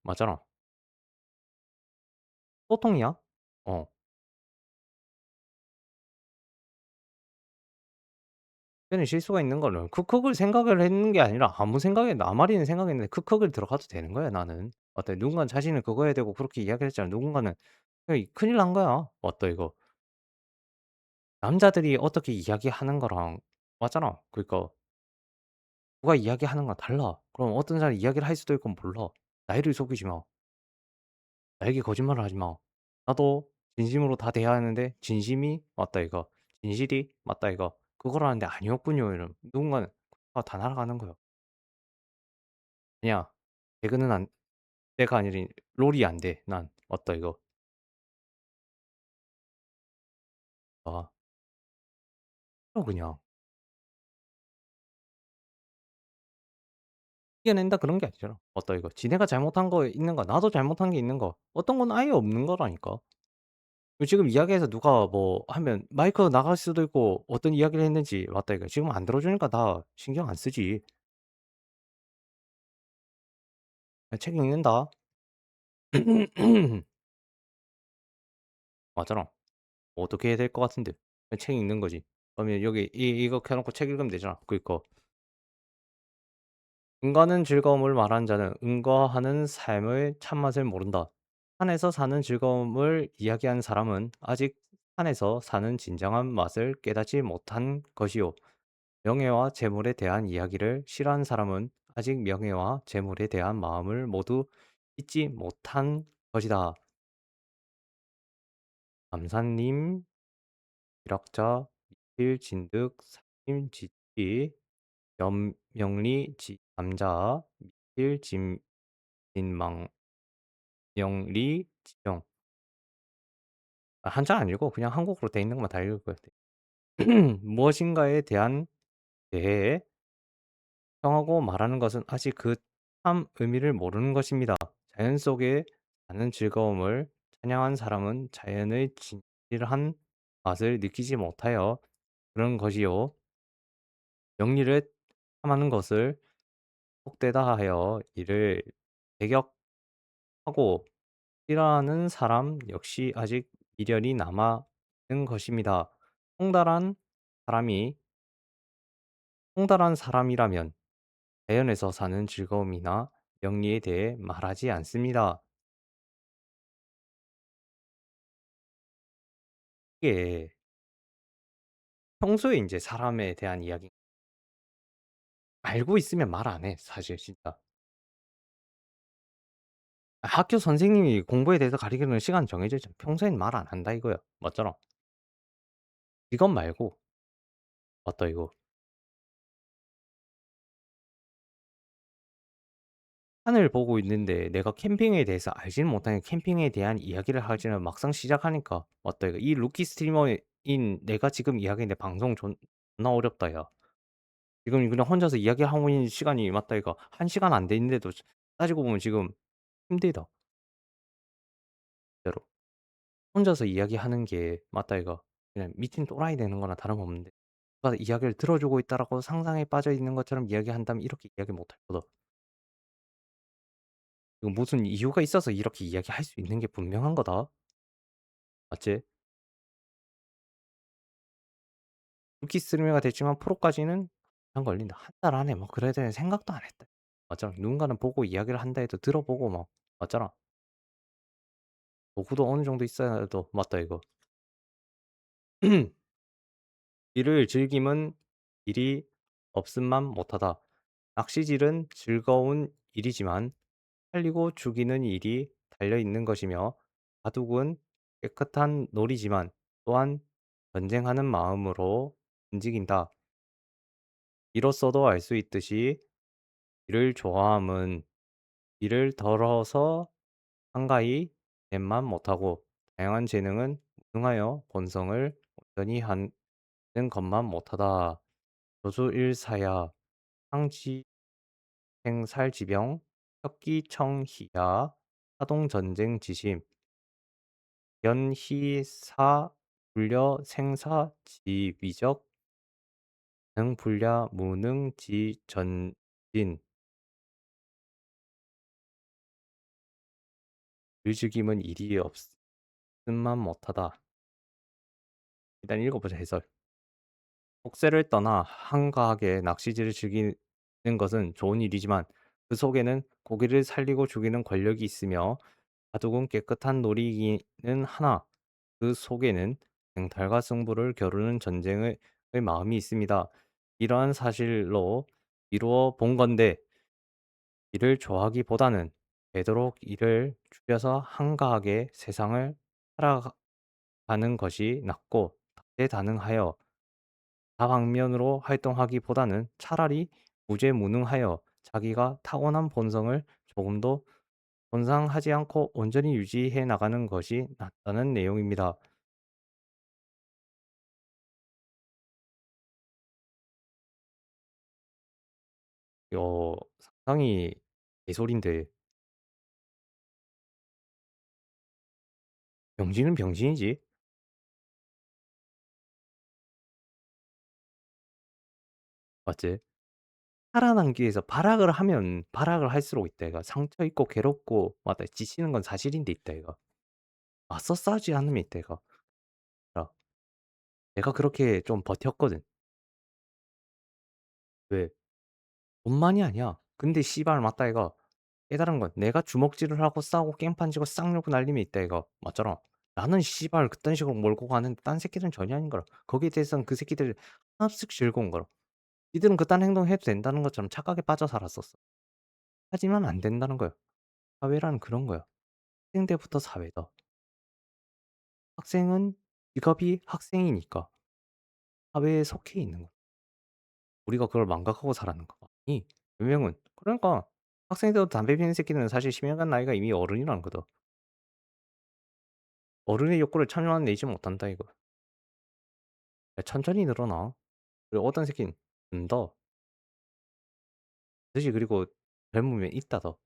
맞잖아. 소통이야. 어. 때는 실수가 있는 거는 크크를 생각을 했는 게 아니라 아무 생각이 나만이는 생각했는데 크크를 들어가도 되는 거야 나는. 맞다. 누군가는 자신을 그거 해야 되고 그렇게 이야기를 했잖아. 누군가는 이 큰일 난 거야. 맞다 이거. 남자들이 어떻게 이야기하는 거랑 맞잖아. 그러니까 누가 이야기하는 거랑 달라. 그럼 어떤 사람이 이야기를 할 수도 있고 몰라. 나이를 속이지 마. 나에게 거짓말을 하지 마. 나도 진심으로 다 대하는데 진심이 맞다 이거. 진실이 맞다 이거. 그거라는데 아니었군요. 이러면 누군가는 다 날아가는 거야. 아니야. 배그는 안 내가 아니라 롤이 안 돼 난. 맞다 이거. 아 그냥. 이겨낸다 그런 게 아니잖아. 맞다 이거. 지네가 잘못한 거 있는 거 나도 잘못한 게 있는 거 어떤 건 아예 없는 거라니까. 지금 이야기해서 누가 뭐 하면 마이크 나갈 수도 있고 어떤 이야기를 했는지 맞다 이거. 지금 안 들어 주니까 나 신경 안 쓰지. "나 책 읽는다." 맞잖아. 어떻게 해야 될 것 같은데. 책 읽는 거지. 그러면 여기 이거 켜 놓고 책 읽으면 되잖아. 그니까. "인간은 즐거움을 말하는 자는 응거하는 삶의 참맛을 모른다." 산에서 사는 즐거움을 이야기하는 사람은 아직 산에서 사는 진정한 맛을 깨닫지 못한 것이요. 명예와 재물에 대한 이야기를 싫어하는 사람은 아직 명예와 재물에 대한 마음을 모두 잊지 못한 것이다. 감사님, 지락자, 미필, 진득, 상임, 지치, 명리, 감자, 미필, 진망, 영리, 지정. 한자 안 읽어. 그냥 한국어로 돼 있는 것만 다 읽을 거야. 무엇인가에 대한 대해 평하고 말하는 것은 아직 그 참 의미를 모르는 것입니다. 자연 속에 사는 즐거움을 찬양한 사람은 자연의 진실한 맛을 느끼지 못하여 그런 것이요. 영리를 탐하는 것을 복되다 하여 이를 배격하고 싫어하는 사람 역시 아직 미련이 남아 있는 것입니다. 통달한 사람이 통달한 사람이라면 자연에서 사는 즐거움이나 영리에 대해 말하지 않습니다. 이게 평소에 이제 사람에 대한 이야기 알고 있으면 말 안 해 사실 진짜. 학교 선생님이 공부에 대해서 가르치는 시간 정해져 있잖아. 평소에는 말 안 한다 이거야. 맞잖아. 이것 말고 맞다 이거. 산을 보고 있는데 내가 캠핑에 대해서 알지는 못하는 캠핑에 대한 이야기를 하지는 막상 시작하니까 맞다 이거. 이 루키 스트리머인 내가 지금 이야기했는데 방송 존나 어렵다 야. 지금 그냥 혼자서 이야기하고 있는 시간이 맞다 이거 1 시간 안 됐는데도 따지고 보면 지금 힘들다 진짜로. 혼자서 이야기하는 게 맞다 이거 그냥 미친 또라이 되는 거나 다름없는데 누가 이야기를 들어주고 있다라고 상상에 빠져 있는 것처럼 이야기한다면 이렇게 이야기 못할 거다. 이거 무슨 이유가 있어서 이렇게 이야기할 수 있는 게 분명한 거다. 맞지? 루키 스트리머가 됐지만 프로까지는 시간 걸린다. 한 달 안에 뭐 그래야 되는 생각도 안 했다. 맞잖아. 누군가는 보고 이야기를 한다 해도 들어보고 뭐 맞잖아. 도구도 어느 정도 있어야 도 맞다 이거. 이를 즐김은 일이 없음만 못하다. 낚시질은 즐거운 일이지만 살리고 죽이는 일이 달려 있는 것이며 바둑은 깨끗한 놀이지만 또한 전쟁하는 마음으로 움직인다. 이로써도 알 수 있듯이 이를 좋아함은 이를 덜어서 한가히 넷만 못하고 다양한 재능은 무능하여 본성을 온전히 하는 것만 못하다. 조수일사야 상지생살지병 혁기청희야 사동전쟁지심 연희사 불려생사지위적 능불야무능지전진 을죽임은 일이 없음만 못하다. 일단 읽어보자 해설. 복세를 떠나 한가하게 낚시질을 즐기는 것은 좋은 일이지만 그 속에는 고기를 살리고 죽이는 권력이 있으며 바둑은 깨끗한 놀이기는 하나 그 속에는 쟁탈과 승부를 겨루는 전쟁의 마음이 있습니다. 이러한 사실로 이루어 본 건데 이를 좋아하기보다는 되도록 이를 줄여서 한가하게 세상을 살아가는 것이 낫고 다재다능하여 다방면으로 활동하기보다는 차라리 무죄무능하여 자기가 타고난 본성을 조금도 손상하지 않고 온전히 유지해 나가는 것이 낫다는 내용입니다. 상당히 개소리인데 병신은 병신이지. 맞지? 살아남기 위해서 발악을 하면 발악을 할수록 있다 이가 상처 있고 괴롭고 맞다 지치는 건 사실인데 있다 이가 맞서 싸우지 않으면 있다 이가 내가 그렇게 좀 버텼거든. 왜? 돈만이 아니야. 근데 씨발 맞다 이거. 깨달은 건 내가 주먹질을 하고 싸우고 깽판 지고 쌍욕 날림이 있다 이거. 맞잖아. 나는 씨발 그딴 식으로 몰고 가는데 딴 새끼들은 전혀 아닌 거라. 거기에 대해서는 그 새끼들 하나씩 즐거운 거라. 니들은 그딴 행동 해도 된다는 것처럼 착각에 빠져 살았었어. 하지만 안 된다는 거야. 사회라는 그런 거야. 학생 때부터 사회다. 학생은 직업이 학생이니까 사회에 속해 있는 거야. 우리가 그걸 망각하고 살았는 거 아니, 분명은 그러니까 학생 때도 담배 피우는 새끼들은 사실 심혈관 나이가 이미 어른이라는 거다. 어른의 욕구를 참여하내지 못한다 이거. 야 천천히 늘어나. 그리고 어떤 새끼는 더 그지 그리고 젊으면 있다 더.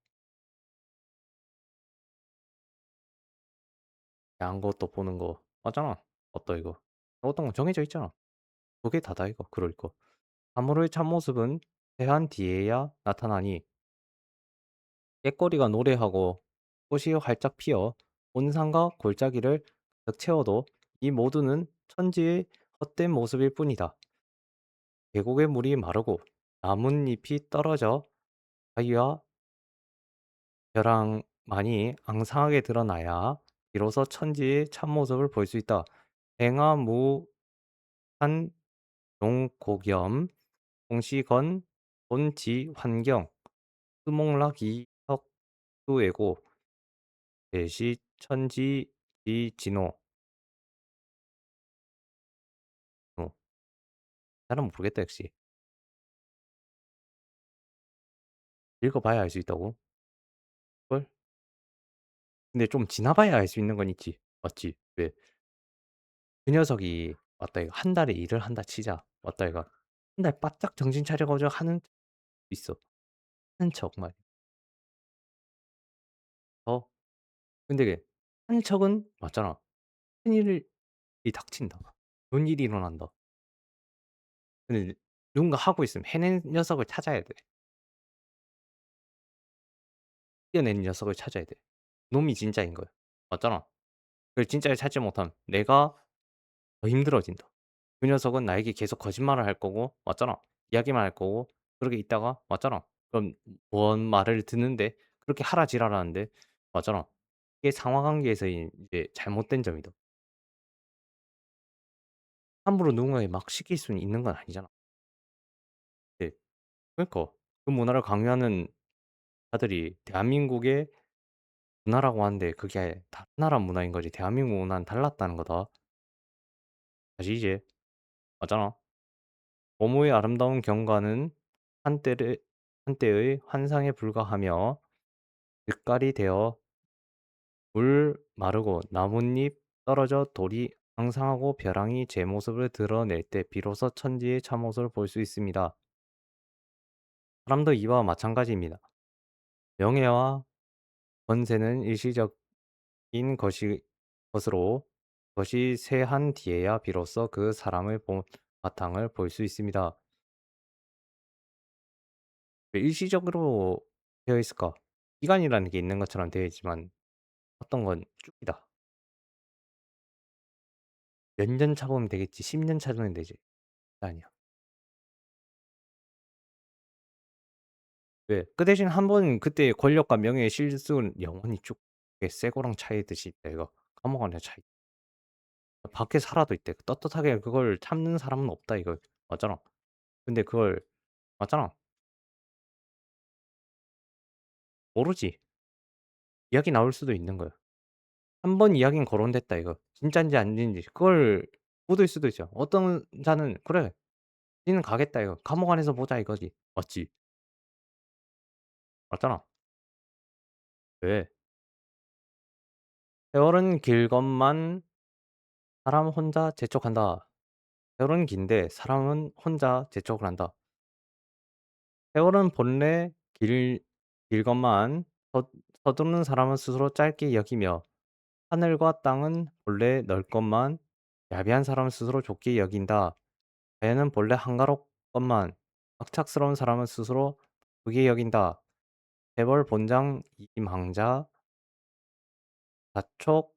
야한 것도 보는 거 맞잖아. 어떠 이거. 어떤 건 정해져 있잖아. 그게 다다 이거 그럴 거. 사물의 참모습은 해한 뒤에야 나타나니 꾀꼬리가 노래하고 꽃이 활짝 피어 온상과 골짜기를 가득 채워도 이 모두는 천지의 헛된 모습일 뿐이다. 계곡의 물이 마르고 나뭇잎이 떨어져 바위와 벼랑만이 앙상하게 드러나야 비로소 천지의 참모습을 볼 수 있다. 행하무한 용고겸 공시건 본지 환경 수목락이 석두애고 대시 천지 지진호 어, 잘은 모르겠다 역시. 읽어봐야 알 수 있다고? 걸? 근데 좀 지나봐야 알 수 있는 건 있지. 맞지? 왜? 그 녀석이 맞다 이거 한 달에 일을 한다 치자. 맞다 이거 한 달 바짝 정신 차려가지고 하는 척 있어. 하는 척 말이야. 어? 근데 한 척은 맞잖아. 큰일이 닥친다. 좋은 일이 일어난다. 근데 누군가 하고 있으면 해낸 녀석을 찾아야 돼. 이겨낸 녀석을 찾아야 돼. 놈이 진짜인 거야. 맞잖아. 그 진짜를 찾지 못하면 내가 더 힘들어진다. 그 녀석은 나에게 계속 거짓말을 할 거고 맞잖아. 이야기만 할 거고 그렇게 있다가 맞잖아. 그럼 뭔 말을 듣는데 그렇게 하라 지랄하는데 맞잖아. 이게 상하 관계에서의 이제 잘못된 점이다. 함부로 누군가에게 막 시킬 수는 있는 건 아니잖아. 네. 그러니까 그 문화를 강요하는 자들이 대한민국의 문화라고 하는데 그게 다른 나라 문화인 거지 대한민국 문화는 달랐다는 거다. 아시지? 맞잖아. 모모의 아름다운 경관은 한때를 한때의 환상에 불과하며 빛깔이 되어 물 마르고 나뭇잎 떨어져 돌이 앙상하고 벼랑이 제 모습을 드러낼 때 비로소 천지의 참모습을 볼 수 있습니다. 사람도 이와 마찬가지입니다. 명예와 권세는 일시적인 것으로 그것이 쇠한 뒤에야 비로소 그 사람의 바탕을 볼 수 있습니다. 왜 일시적으로 되어 있을까? 기간이라는 게 있는 것처럼 되어 있지만 어떤 건 쭉이다. 몇 년 차 보면 되겠지. 10년 차면 되지. 아니야. 왜? 그 대신 한 번 그때 권력과 명예의 실속은 영원히 쭉 쇠고랑 차이듯이 내가 까먹었네 차이. 밖에 살아도 있대. 떳떳하게 그걸 참는 사람은 없다 이거 맞잖아. 근데 그걸 맞잖아. 모르지. 이야기 나올 수도 있는 거야. 한 번 이야기는 거론됐다 이거. 진짠지 아닌지 그걸 묻을 수도 있죠. 어떤 자는 "그래. 니는 가겠다." 이거. "감옥 안에서 보자." 이거지. 맞지? 맞잖아. 왜? "세월은 길건만 사람 혼자 재촉한다." 세월은 긴데 사람은 혼자 재촉을 한다. 세월은 본래 길건만 서두르는 사람은 스스로 짧게 여기며 하늘과 땅은 본래 넓건만 야비한 사람은 스스로 좁게 여긴다. 자연은 본래 한가롭건만 악착스러운 사람은 스스로 크게 여긴다. 재벌 본장 이임항자 자촉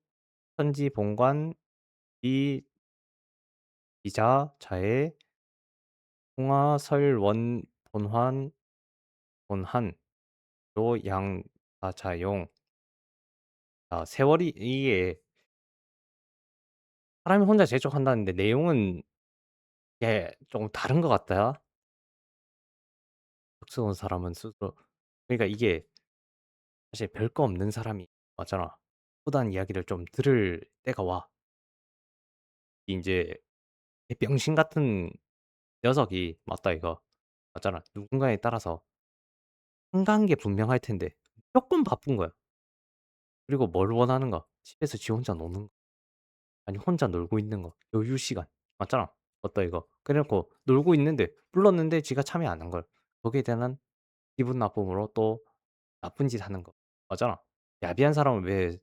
천지봉관 기자, 자해, 홍화, 설, 원, 본환, 본한, 로, 양, 다, 자용. 세월이 이게 사람이 혼자 제작한다는데 내용은 좀 다른 것 같다. 덕스러운 사람은 스스로 그러니까 이게 사실 별거 없는 사람이 맞잖아. 소소한 이야기를 좀 들을 때가 와. 인제 이 병신 같은 녀석이 맞다 이거. 맞잖아. 누군가에 따라서 한가한 게 분명할 텐데 쪼끔 바쁜 거야. 그리고 뭘 원하는가? 집에서 지 혼자 노는 거. 아니 혼자 놀고 있는 거. 여유 시간. 맞잖아. 맞다 이거. 그래 놓고 놀고 있는데 불렀는데 지가 참여 안 한 걸. 거기에 대한 기분 나쁨으로 또 나쁜 짓 하는 거. 맞잖아. 야비한 사람은 왜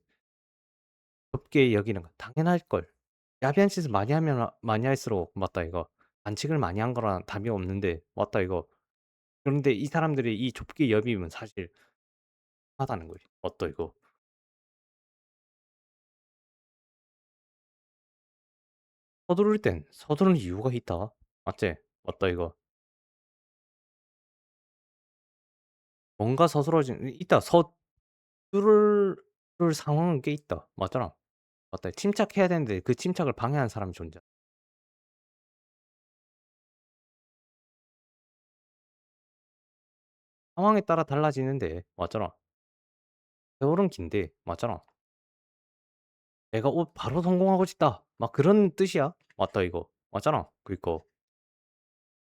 좁게 여기는 거 당연할 걸. 야비한 짓을 많이 하면 많이 할수록 맞다 이거. 반칙을 많이 한 거랑 답이 없는데 맞다 이거. 그런데 이 사람들이 이 좁게 여기면 사실 하다는 거지. 맞다 이거. 서두를 땐 서두르는 이유가 있다. 맞지? 맞다 이거. 뭔가 서두러진 있다. 서두를 상황은 꽤 있다. 맞잖아. 맞다. 침착해야 되는데 그 침착을 방해하는 사람이 존재. 상황에 따라 달라지는데 맞잖아. 세월은 긴데 맞잖아. "내가 옷 바로 성공하고 싶다." 막 그런 뜻이야. 맞다 이거. 맞잖아. 그니까.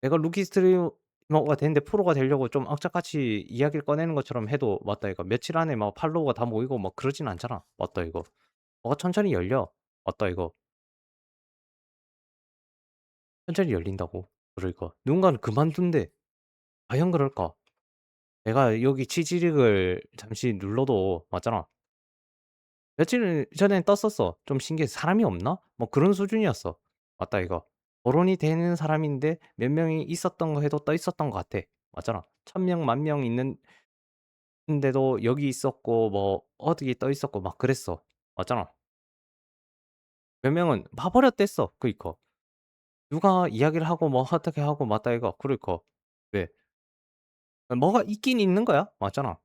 내가 루키 스트리머가 됐는데 프로가 되려고 좀 악착같이 이야기를 꺼내는 것처럼 해도 맞다 이거. 며칠 안에 막 팔로워가 다 모이고 막 그러진 않잖아. 맞다 이거. 뭐가 천천히 열려. 맞다 이거. 천천히 열린다고. 그러니까. 누군가는 그만둔대. 과연 그럴까? 내가 여기 취직을 잠시 눌러도 맞잖아. 며칠 전에 떴었어. 좀 신기해서 '사람이 없나?' 뭐 그런 수준이었어. 맞다 이거. 거론이 되는 사람인데 몇 명이 있었던 거 해도 떠 있었던 것 같아. 맞잖아. 1000명, 10,000명 있는데도 여기 있었고 뭐 어디에 떠 있었고 막 그랬어. 맞잖아. 몇 명은 봐 버렸댔어. 그니까. 누가 이야기를 하고 뭐 어떻게 하고 맞다 이거. 그러니까. 왜? 뭐가 있긴 있는 거야. 맞잖아.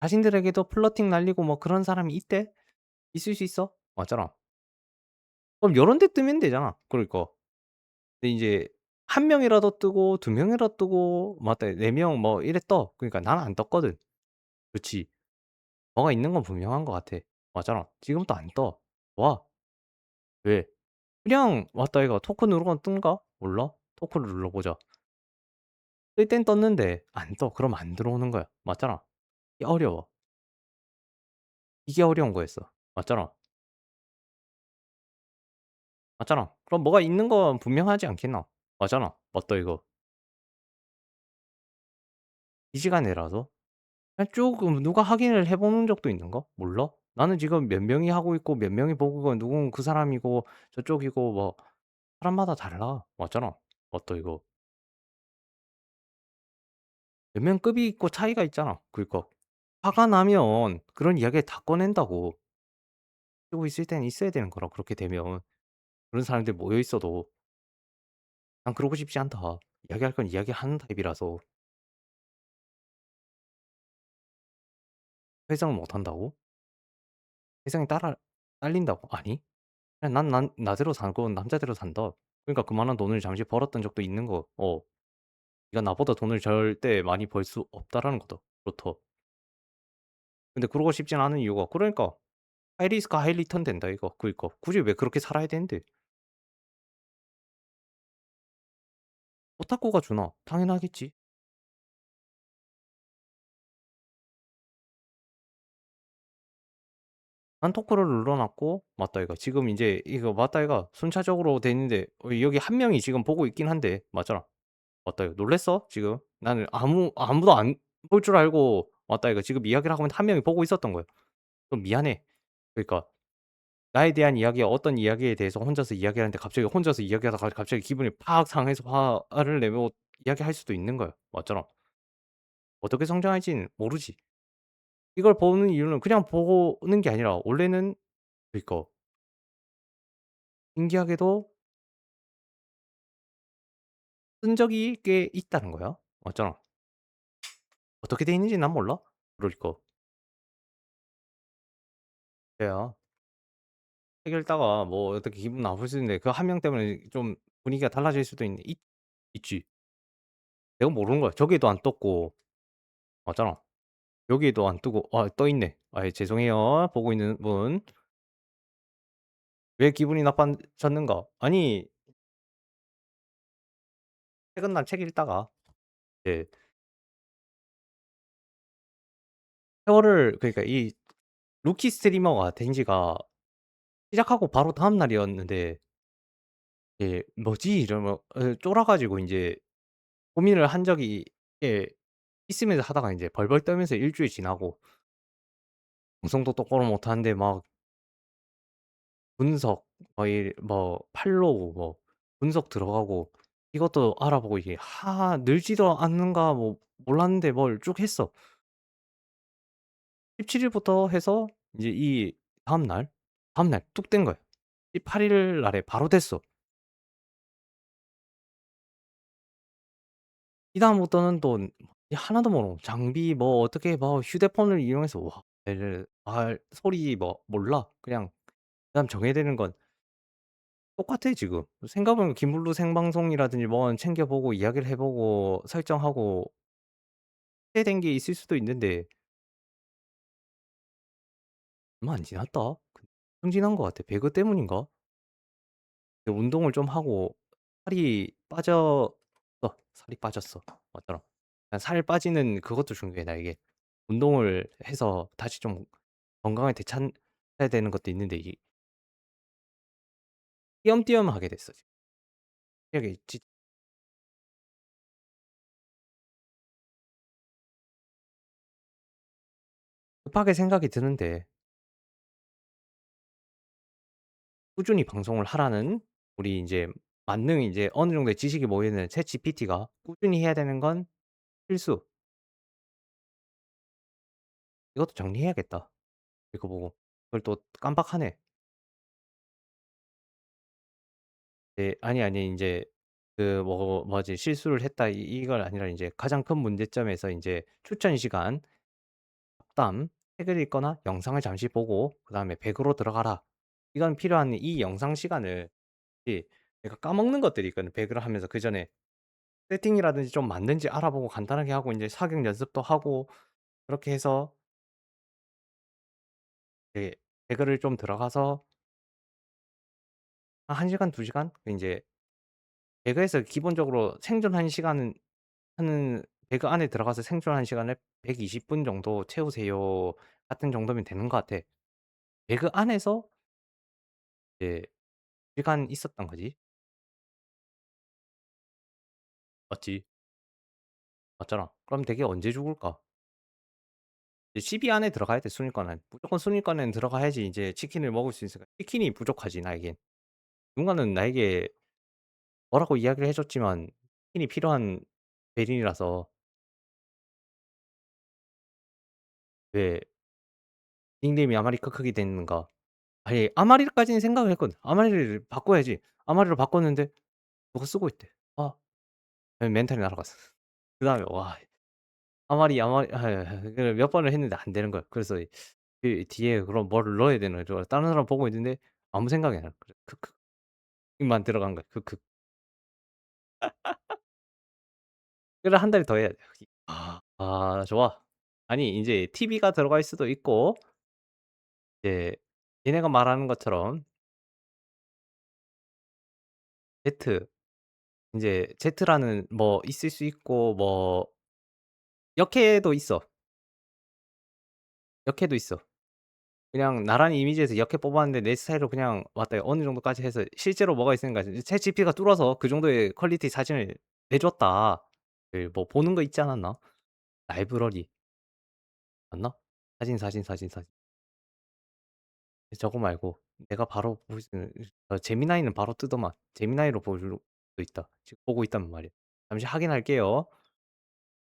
자신들에게도 플러팅 날리고 뭐 그런 사람이 있대? 있을 수 있어. 맞잖아. 그럼 요런 데 뜨면 되잖아. 그러니까. 근데 인제 1 명이라도 뜨고 2 명이라도 뜨고 맞다 4명 뭐 이래 떠. 그러니까 나는 안 떴거든. 그렇지. 뭐가 있는 건 분명한 것 같아. 맞잖아. 지금도 안 떠. 와. 왜? 그냥 왔다 이거 토크 누르고 뜬가? 몰라. 토크를 눌러보자. 뜰 땐 떴는데 안 떠. 그럼 안 들어오는 거야. 맞잖아. 이게 어려워. 이게 어려운 거였어. 맞잖아. 맞잖아. 그럼 뭐가 있는 건 분명하지 않겠나? 맞잖아. 맞다 이거. 이 시간에라도? 그냥 쪼금 누가 확인을 해 보는 적도 있는가? 몰라. 나는 지금 몇 명이 하고 있고 몇 명이 보고 있고 누군 그 사람이고 저쪽이고 뭐 사람마다 달라. 맞잖아. 맞다 이거. 몇 명 급이 있고 차이가 있잖아. 그러니까. 화가 나면 그런 이야기를 다 꺼낸다고. 쓰고 있을 때는 있어야 되는 거라 그렇게 되면. 그런 사람들이 모여 있어도 '난 그러고 싶지 않다.' 이야기할 건 이야기하는 타입이라서 회상을 못 한다고? 회상이 따라 딸린다고? 아니. 그냥 난 나대로 살고 남자대로 산다. 그러니까 그만한 돈을 잠시 벌었던 적도 있는 거. "네가 나보다 돈을 절대 많이 벌 수 없다."라는 거다. 그렇다. 근데 그러고 싶진 않은 이유가 그러니까 하이 리스크 하이 리턴 된다 이거. 그러니까. 굳이 왜 그렇게 살아야 되는데. 오타쿠가 주나? 당연하겠지. 난 토크를 눌러 놨고 맞다 이거 지금 인제 이거 맞다 이거 순차적으로 돼 있는데 여기 한 명이 지금 보고 있긴 한데 맞잖아. 맞다 이거 놀랐어 지금? 나는 아무도 안 볼 줄 알고 맞다 이거 지금 이야기를 하고 있는데 한 명이 보고 있었던 거야. 좀 미안해. 그러니까 나에 대한 이야기 어떤 이야기에 대해서 혼자서 이야기하는데 갑자기 혼자서 이야기하다가 갑자기 기분이 팍 상해서 화를 내고 이야기할 수도 있는 거야. 맞잖아. 어떻게 성장할지는 모르지. 이걸 보는 이유는 그냥 보는 게 아니라 원래는 그러니까 신기하게도 쓴 적이 꽤 있다는 거야. 맞잖아. 어떻게 돼 있는지 난 몰라. 그러니까. 그래야 책 읽다가 뭐 어떻게 기분 나쁠 수 있는데 그 한 명 때문에 좀 분위기가 달라질 수도 있는 있지. 내가 모르는 거야. 저기에도 안 떴고 맞잖아. 여기에도 안 뜨고 떠 있네. 아이 죄송해요. 보고 있는 분. 왜 기분이 나빠졌는가? 아니 최근 날 책 읽다가 이제 세월을 그러니까 이 루키 스트리머가 된 지가 시작하고 바로 다음 날이었는데 예 '뭐지?' 이러면 쫄아 가지고 인제 고민을 한 적이 예 있으면서 하다가 인제 벌벌 떨면서 일 주일 지나고 방송도 똑바로 못하는데 막 분석 이 뭐 팔로우 뭐 분석 들어가고 이것도 알아보고 이게 늘지도 않는가 뭐 몰랐는데 뭘 쭉 했어. 17 일부터 해서 인제 이 다음 날 뚝 뗀 거야. 18일 날에 바로 됐어. 이다음부터는 또 하나도 모르고 장비 뭐 어떻게 뭐 휴대폰을 이용해서 와 소리 뭐 몰라. 그냥 그다음 정해야 되는 건 똑같아 지금. 생각해 보면 김블루 생방송이라든지 뭐 챙겨 보고 이야기를 해 보고 설정하고 된 게 있을 수도 있는데 얼마 안 지났다. 엄청 지난 것 같아. 배그 때문인가? 운동을 좀 하고 살이 빠졌어. 살이 빠졌어. 맞더라. 살 빠지는 그것도 중요해 나에게. 운동을 해서 다시 좀 건강을 되찾아야 되는 것도 있는데 이 띄엄띄엄하게 됐어 지금. 이게 급하게 생각이 드는데 꾸준히 방송을 하라는 우리 인제 만능 인제 어느 정도의 지식이 모이는 챗GPT가 꾸준히 해야 되는 건 필수. 이것도 정리해야겠다. 이거 보고. 그걸 또 깜빡하네. 아니 인제 뭐지 실수를 했다 이걸 아니라 인제 가장 큰 문제점에서 인제 추천 시간, 잡담, 책을 읽거나 영상을 잠시 보고 그다음에 "100 으로 들어가라." 이건 필요한 이 영상 시간을 이 내가 까먹는 것들이 있거든 100 으로 하면서 그전에 세팅이라든지 좀 맞는지 알아보고 간단하게 하고 인제 사격 연습도 하고 그렇게 해서 예 배그를 좀 들어가서 한 1 시간 2 시간 인제 배그에서 기본적으로 생존 시간은 하는 "배그 안에 들어가서 생존하는 시간을 120분 정도 채우세요." 같은 정도면 되는 것 같아. 배그 안에서 이제 시간 있었던 거지. 맞지? 맞잖아. 그럼 대개 언제 죽을까? 이제 10위 안에 들어가야 돼 순위권은. 무조건 순위권에는 들어가야지 이제 치킨을 먹을 수 있으니까. 치킨이 부족하지 나에겐. 누군가는 나에게 뭐라고 이야기를 해 줬지만 치킨이 필요한 베린이라서 왜 닉네임이 아마리 크크이 됐는가. 아예 아마리까지는 생각을 했거든. 아마리를 바꿔야지. 아마리로 바꿨는데 누가 쓰고 있대. 아 멘탈이 날아갔어. 그다음에 와 아마리 그 몇 번을 했는데 안 되는 거야. 그래서 그 뒤에 그럼 뭐를 넣어야 되나 저 다른 사람 보고 있는데 아무 생각이 안 나. 그래 크크 만 들어간 거야. 크크. 그래 한 달 더 해야 돼. 좋아. 아니 인제 TV가 들어갈 수도 있고 이제 얘네가 말하는 것처럼 Z 인제 Z라는 뭐 있을 수 있고 뭐 역해도 있어. 역해도 있어. 그냥 나란히 이미지에서 역해 뽑았는데 내 스타일로 그냥 왔다 어느 정도까지 해서 실제로 뭐가 있으니까 이제 챗GPT가 뚫어서 그 정도의 퀄리티 사진을 내줬다. 그 뭐 보는 거 있지 않았나? 라이브러리 맞나? 사진. 저거 말고 내가 바로 볼 수 있는 제미나이는 바로 뜨더만. 제미나이로 볼 수도 있다. 지금 보고 있단 말이야. 잠시 확인할게요.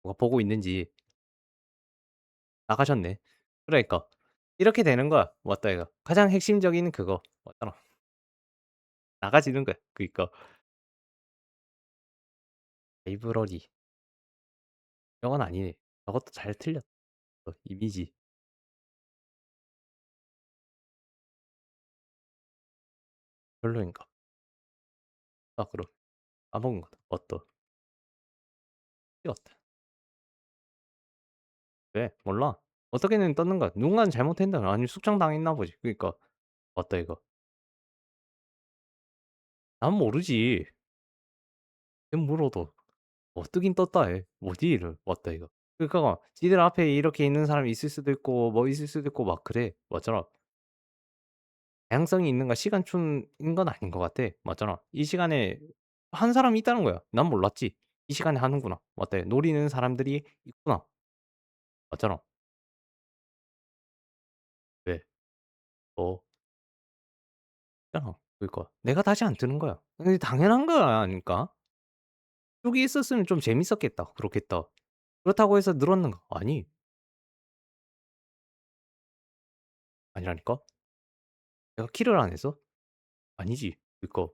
뭐가 보고 있는지. 나가셨네. 그러니까. 이렇게 되는 거야. 왔다 이거. 가장 핵심적인 그거 맞잖아. 나가지는 거야. 그니까. 라이브러리. 이건 아니네. 저것도 잘 틀렸어. 이미지. 별로인가? 그럼 까먹은 거다. 띄웠다. 왜? 몰라. 어떻게는 떴는 거야. 누군가는 잘못했나? 아니면 숙청당했나 보지. 그니까 맞다 이거. 난 모르지. 걘 물어도 뜨긴 떴다 해. 뭐지 이래. 맞다 이거. 그러니까 지들 앞에 이렇게 있는 사람이 있을 수도 있고 뭐 있을 수도 있고 막 그래. 맞잖아. 다양성이 있는가 시간초인 건 아닌 것 같아. 맞잖아. 이 시간에 한 사람이 있다는 거야. 난 몰랐지. 이 시간에 하는구나. 맞다. 노리는 사람들이 있구나. 맞잖아. 왜? 어 있잖아. 그러니까 내가 다시 안 뜨는 거야. 근데 당연한 거 아닐까? 쪽이 있었으면 좀 재밌었겠다. 그렇겠다. 그렇다고 해서 늘었는가? 아니. 아니라니까? 내가 킬을 안 해서? 아니지. 그니까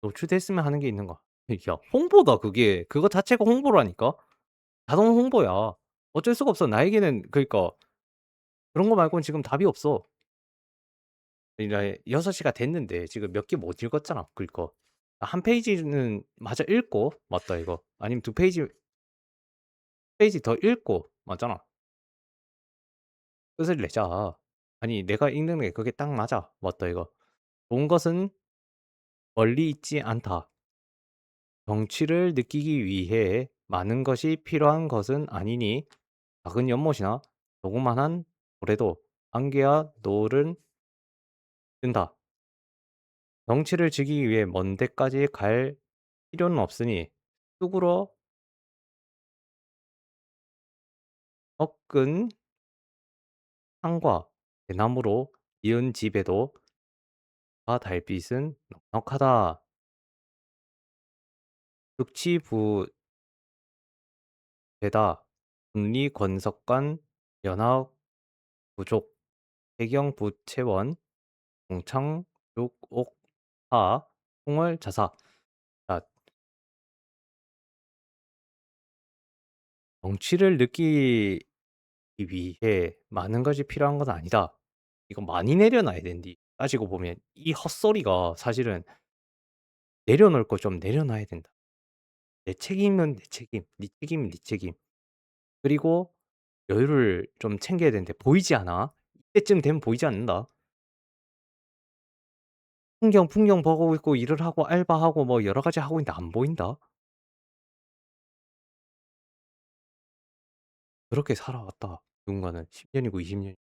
노출됐으면 하는 게 있는가? 야 홍보다 그게. 그거 자체가 홍보라니까? 자동 홍보야. 어쩔 수가 없어. 나에게는 그러니까 그런 거 말고는 지금 답이 없어. 그러니까 6 시가 됐는데 지금 몇 개 못 읽었잖아. 그러니까. 한 페이지는 마저 읽고 맞다 이거. 아니면 2 페이지 더 읽고 맞잖아. 끝을 내자. 아니 내가 읽는 게 그게 딱 맞아. 맞다 이거. "본 것은 멀리 있지 않다. 정취를 느끼기 위해 많은 것이 필요한 것은 아니니 작은 연못이나 조그마한 고래도 안개와 노을은 뜬다. 정취를 지기 위해 먼 데까지 갈 필요는 없으니 쑥으로 꺾은 산과 대나무로 이은 집에도 아 달빛은 넉넉하다. 극치부되다. 국리권석관 연합 부족 해경부채원 동창육옥하 홍월자사. 자 정취를 느끼기 위해 많은 것이 필요한 건 아니다. 이거 많이 내려놔야 된디. 따지고 보면 이 헛소리가 사실은 내려놓을 거 좀 내려놔야 된다. 내 책임은 내 책임, 네 책임은 네 책임. 그리고 여유를 좀 챙겨야 되는데 보이지 않아. 이때쯤 되면 보이지 않는다. 풍경 보고 있고 일을 하고 알바하고 뭐 여러 가지 하고 있는데 안 보인다. 그렇게 살아왔다. 누군가는 10 년이고 20 년.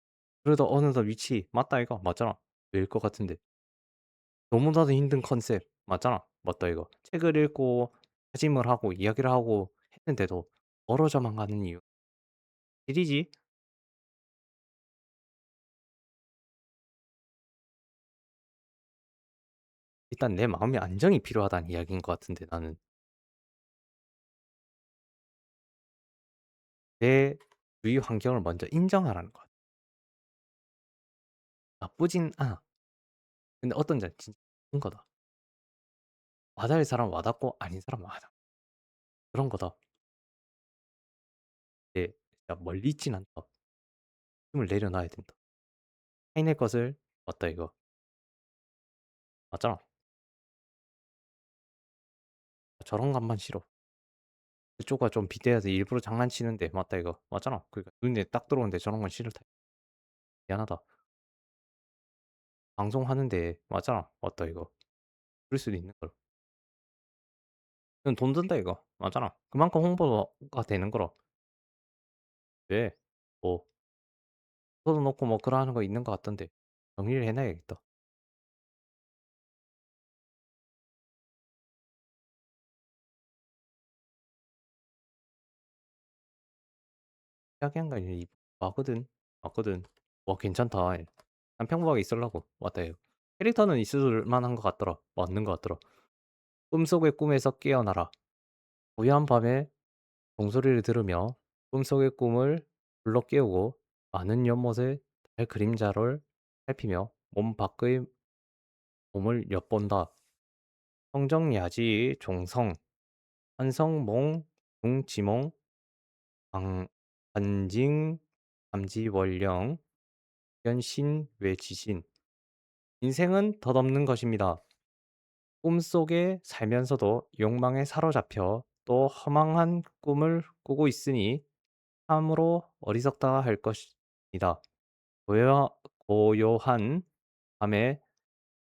그러다 어느덧 위치 맞다 이거 맞잖아. 왜일 것 같은데. 너무나도 힘든 컨셉 맞잖아. 맞다 이거. 책을 읽고 다짐을 하고 이야기를 하고 했는데도 멀어져만 가는 이유. 일이지. 일단 내 마음의 안정이 필요하다는 이야기인 것 같은데 나는. 내 주위 환경을 먼저 인정하라는 것 같아. 나쁘진 않아. 근데 어떤 자는 진짜 나쁜 거다. 와닿을 사람은 와닿고 아닌 사람은 와닿아. 그런 거다. 근데 진짜 멀리 있진 않다. 힘을 내려놔야 된다. 해낼 것을 맞다 이거. 맞잖아. 저런 것만 싫어. 그쪽과 좀 빗대어서 일부러 장난치는데 맞다 이거. 맞잖아. 그러니까 눈에 딱 들어오는데 저런 건 싫다. 미안하다. 방송하는데 맞잖아. 맞다 이거. 그럴 수도 있는 걸. 이건 돈 든다 이거. 맞잖아. 그만큼 홍보가 되는 거라. 왜? 뭐 써도 놓고 뭐 그러하는 거 있는 것 같던데. 정리를 해 놔야겠다. 이야기한 거 아니라 맞거든. 맞거든. 와 괜찮다. 난 평범하게 있으려고. 맞다 이거. 캐릭터는 있을 만한 것 같더라. 맞는 것 같더라. 꿈속의 꿈에서 깨어나라. 고요한 밤에 종소리를 들으며 꿈속의 꿈을 불러 깨우고 많은 연못의 달 그림자를 살피며 몸을 엿본다. 성정야지 종성, 환성몽, 중지몽, 방 반징, 감지월령, 변신외지신. 인생은 덧없는 것입니다. 꿈속에 살면서도 욕망에 사로잡혀 또 허망한 꿈을 꾸고 있으니 참으로 어리석다 할 것입니다. 고요한 밤에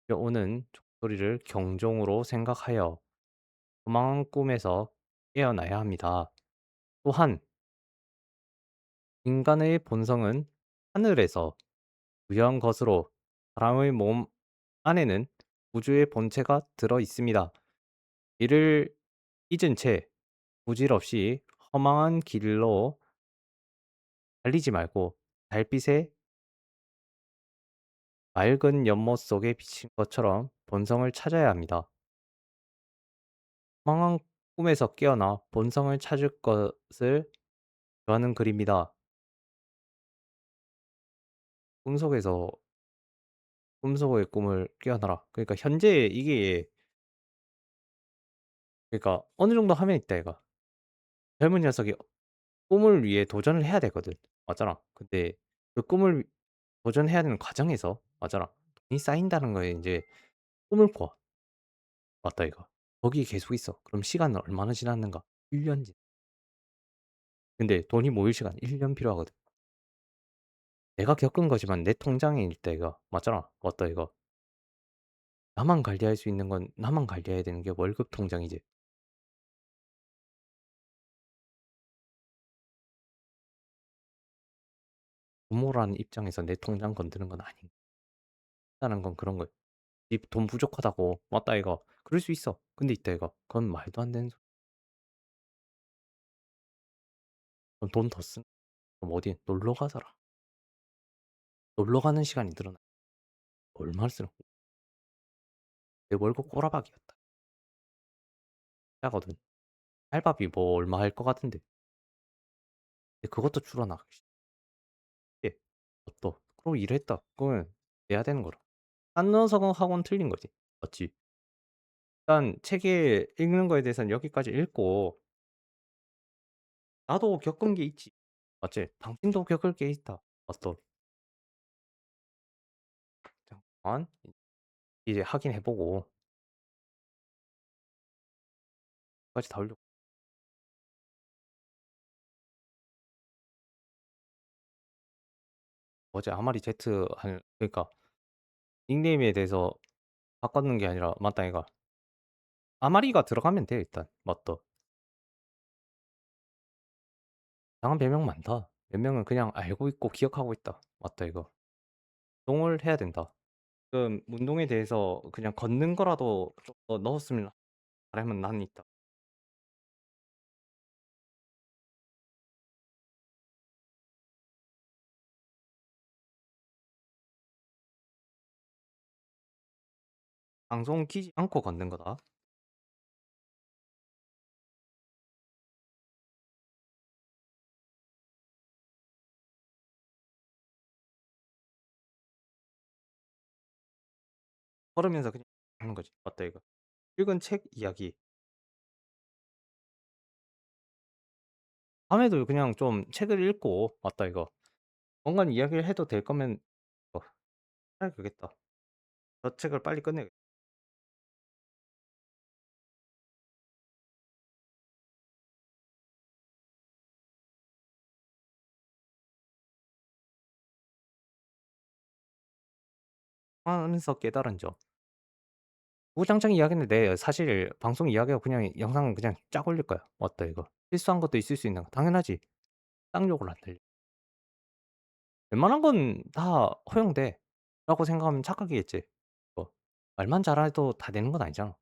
들려오는 종소리를 경종으로 생각하여 허망한 꿈에서 깨어나야 합니다. 또한 인간의 본성은 하늘에서 부여한 것으로 사람의 몸 안에는 우주의 본체가 들어 있습니다. 이를 잊은 채 부질없이 허망한 길로 달리지 말고 달빛의 맑은 연못 속에 비친 것처럼 본성을 찾아야 합니다. 허망한 꿈에서 깨어나 본성을 찾을 것을 좋아하는 글입니다. 꿈속에서 꿈속의 꿈을 깨어나라. 그러니까 현재 이게 그러니까 어느 정도 하면 있다 얘가. 젊은 녀석이 꿈을 위해 도전을 해야 되거든. 맞잖아. 근데 그 꿈을 도전해야 되는 과정에서 맞잖아. 돈이 쌓인다는 거에 인제 꿈을 꿔. 맞다 이거. 거기에 계속 있어. 그럼 시간은 얼마나 지났는가? 1년 지 근데 돈이 모일 시간 1년 필요하거든. 내가 겪은 거지만 내 통장에 있다 이거. 맞잖아. 맞다 이거. 나만 관리할 수 있는 건 나만 관리해야 되는 게 월급 통장이지. 부모라는 입장에서 내 통장 건드는 건 아닌다는 건 그런 거야. 집 돈 부족하다고 맞다 이거. 그럴 수 있어. 근데 있다 이거. 그건 말도 안 되는 그럼 돈 더 쓴 그럼 어디 놀러 가더라. 놀러 가는 시간이 늘어나. 얼마를 쓰는 내 월급 꼬라박이었다. 짜거든. 알바비 뭐 얼마 할 것 같은데. 근데 그것도 줄어나. 예. 또 그럼 일했다. 그러면 내야 되는 거라. 딴 녀석하고는 틀린 거지. 맞지? 일단 책에 읽는 거에 대해서는 여기까지 읽고 나도 겪은 게 있지. 맞지? 당신도 겪을 게 있다. 맞다. 잠깐만. 이제 확인해 보고 까지 다 올려 어제 아마리 제트 한 그러니까 닉네임에 대해서 바꿨는 게 아니라 맞다 이거. 아마리가 들어가면 돼 일단. 맞다. 이상한 별명 많다. 몇 명은 그냥 알고 있고 기억하고 있다. 맞다 이거. 운동을 해야 된다. 지금 운동에 대해서 그냥 걷는 거라도 좀 더 넣었으면 바람은 나는 있다. 방송 키지 않고 걷는 거다. 걸으면서 그냥 하는 거지. 맞다 이거. 읽은 책 이야기. 밤에도 그냥 좀 책을 읽고 맞다 이거. 뭔가 이야기를 해도 될 거면 어 차라리 그겠다. 저 책을 빨리 끝내야겠다. 하면서 깨달은 점. 우장창 이야기는 내 사실 방송 이야기하고 그냥 영상 그냥 쫙 올릴 거야. 맞다 이거. 실수한 것도 있을 수 있는 거 당연하지. 쌍욕을 안 들려. 웬만한 건 다 허용돼.'라고 생각하면 착각이겠지. 뭐 말만 잘해도 다 되는 건 아니잖아.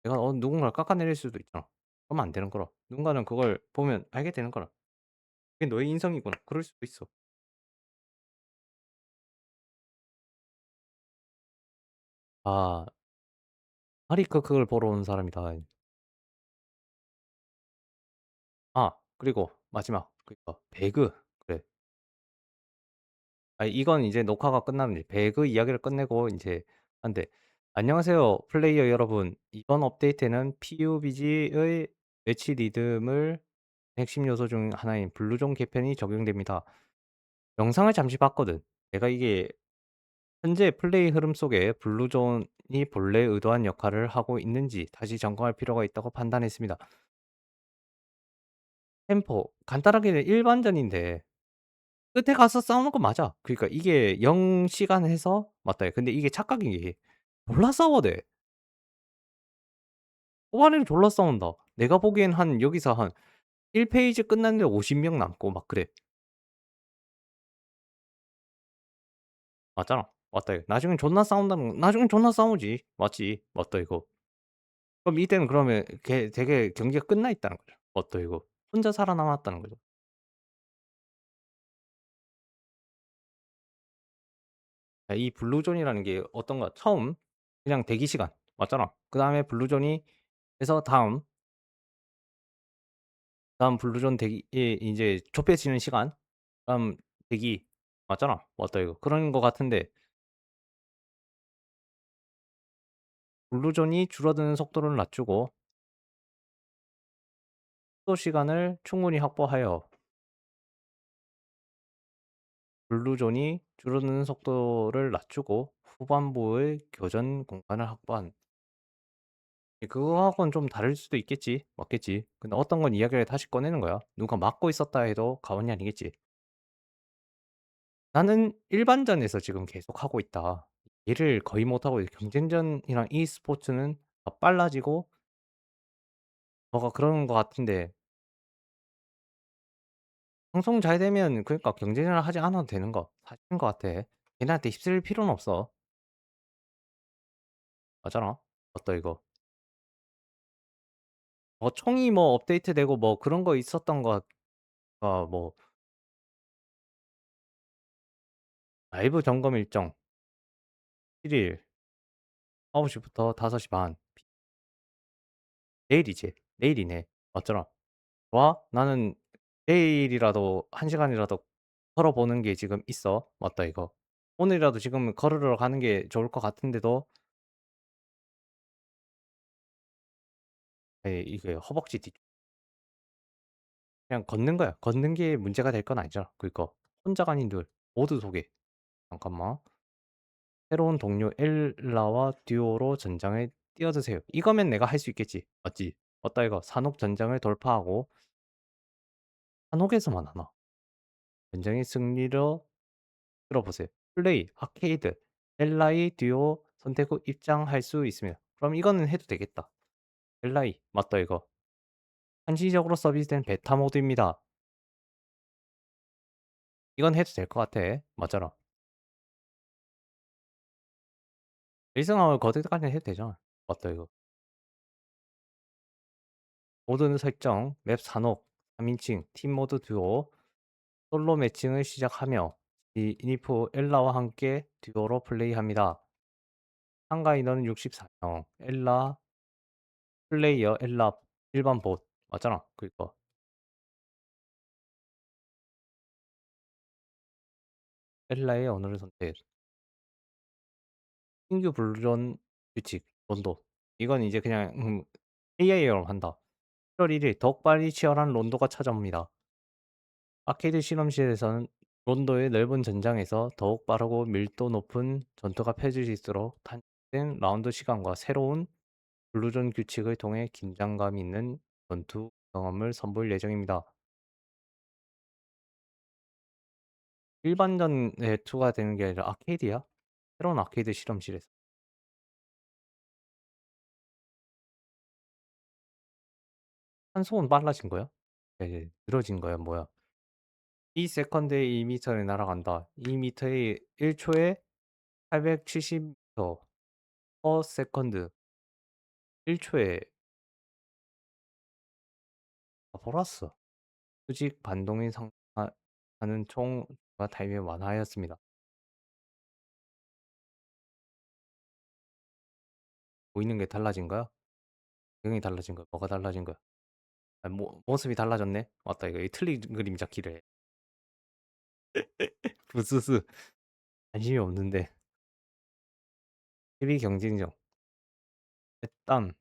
내가 누군가를 깎아내릴 수도 있잖아. 그러면 안 되는 거라. 누군가는 그걸 보면 알게 되는 거라. '그게 너의 인성이구나.' 그럴 수도 있어. 아 하리크 그걸 보러 온 사람이다. 아 그리고 마지막 그니까 배그. 그래. 이건 이제 녹화가 끝나면 이제 배그 이야기를 끝내고 인제 한대. 안녕하세요, 플레이어 여러분. 이번 업데이트는 PUBG의 매치 리듬을 핵심 요소 중 하나인 블루존 개편이 적용됩니다. 영상을 잠시 봤거든. 내가 이게 현재 플레이 흐름 속에 블루존이 본래 의도한 역할을 하고 있는지 다시 점검할 필요가 있다고 판단했습니다. 템포, 간단하게는 일반전인데 끝에 가서 싸우는 거 맞아. 그러니까 이게 0 시간 해서 맞다. 근데 이게 착각인 게 졸라 싸워야 돼. 초반에는 졸라 싸운다. 내가 보기엔 한 여기서 한 1 페이지 끝났는데 50명 남고 막 그래. 맞잖아. 맞다 이거. 나중엔 존나 싸우지. 맞지. 맞다 이거. 그럼 이때는 그러면 걔 되게 경기가 끝나 있다는 거죠. 맞다 이거. 혼자 살아남았다는 거죠. 자, 이 블루존이라는 게 어떤가 처음 그냥 대기 시간 맞잖아. 그다음에 블루존이 해서 다음 블루존 대기 인제 좁혀지는 시간 그다음 대기 맞잖아. 맞다 이거. 그런 거 같은데 블루존이 줄어드는 속도를 낮추고 소 시간을 충분히 확보하여 블루존이 줄어드는 속도를 낮추고 후반부의 교전 공간을 확보한 그거하고는 좀 다를 수도 있겠지. 맞겠지. 근데 어떤 건 이야기를 다시 꺼내는 거야. 누가 막고 있었다 해도 과언이 아니겠지. "나는 일반전에서 지금 계속하고 있다. 일을 거의 못하고 경쟁전이랑 e스포츠는 더 빨라지고" 뭐가 그러는 것 같은데 방송 잘 되면 그러니까 경쟁을 하지 않아도 되는 거 사실인 것 같아. 걔네한테 휩쓸릴 필요는 없어. 맞잖아. 맞다 이거. 총이 뭐 업데이트되고 뭐 그런 거 있었던 거가 뭐 라이브 점검 일정 7일 9 시부터 5시 반. 내일이지. 내일이네. 맞잖아. 좋아? 나는 내일이라도 1 시간이라도 걸어 보는 게 지금 있어. 맞다 이거. 오늘이라도 지금 걸으러 가는 게 좋을 것 같은데도 이게 허벅지 뒤 그냥 걷는 거야. 걷는 게 문제가 될 건 아니잖아. 그러니까 혼자가 아닌 둘 모두 소개. 잠깐만. 새로운 동료 엘라와 듀오로 전장에 뛰어드세요. 이거면 내가 할 수 있겠지. 맞지? 맞다 이거. 산옥 전장을 돌파하고 산옥에서만 하나. 전장의 승리로 들어보세요. 플레이, 아케이드, 엘라이, 듀오 선택 후 입장할 수 있습니다. 그럼 이거는 해도 되겠다. 엘라이 맞다 이거. 한시적으로 서비스된 베타 모드입니다. 이건 해도 될 것 같아. 맞잖아. 일승왕을 거들 때까지는 해도 되잖아. 맞다 이거. 모든 설정, 맵 산옥, 3인칭, 팀 모드 듀오, 솔로 매칭을 시작하며 이 이니프 엘라와 함께 듀오로 플레이합니다. 참가 인원은 64 명. 엘라 플레이어 엘라 일반 봇 맞잖아. 그니까 엘라의 언어를 선택. 신규 블루존 규칙 론도. 이건 이제 그냥 AI처럼 한다. 1월 1일 더욱 빨리 치열한 론도가 찾아옵니다. 아케이드 실험실에서는 론도의 넓은 전장에서 더욱 빠르고 밀도 높은 전투가 펼쳐질 수 있도록 단축된 라운드 시간과 새로운 블루존 규칙을 통해 긴장감 있는 전투 경험을 선보일 예정입니다. 일반전에 추가되는 게 아니라 아케이드야? 새로운 아케이드 실험실에서. 산속은 빨라진 거야? 네, 느려진 거야, 뭐야? 2 세컨드에 2 미터를 날아간다. 2 미터에 1 초에 870 미터 per 세컨드. 1 초에 몰랐어. 수직 반동이 하는 총 타임이 완화하였습니다. 보이는 게 달라진 거야? 배경이 달라진 거야? 뭐가 달라진 거야? 모습이 달라졌네? 맞다 이거 틀린 그림 잡기를 해. 부스스 관심이 없는데. TV 경쟁력. 땀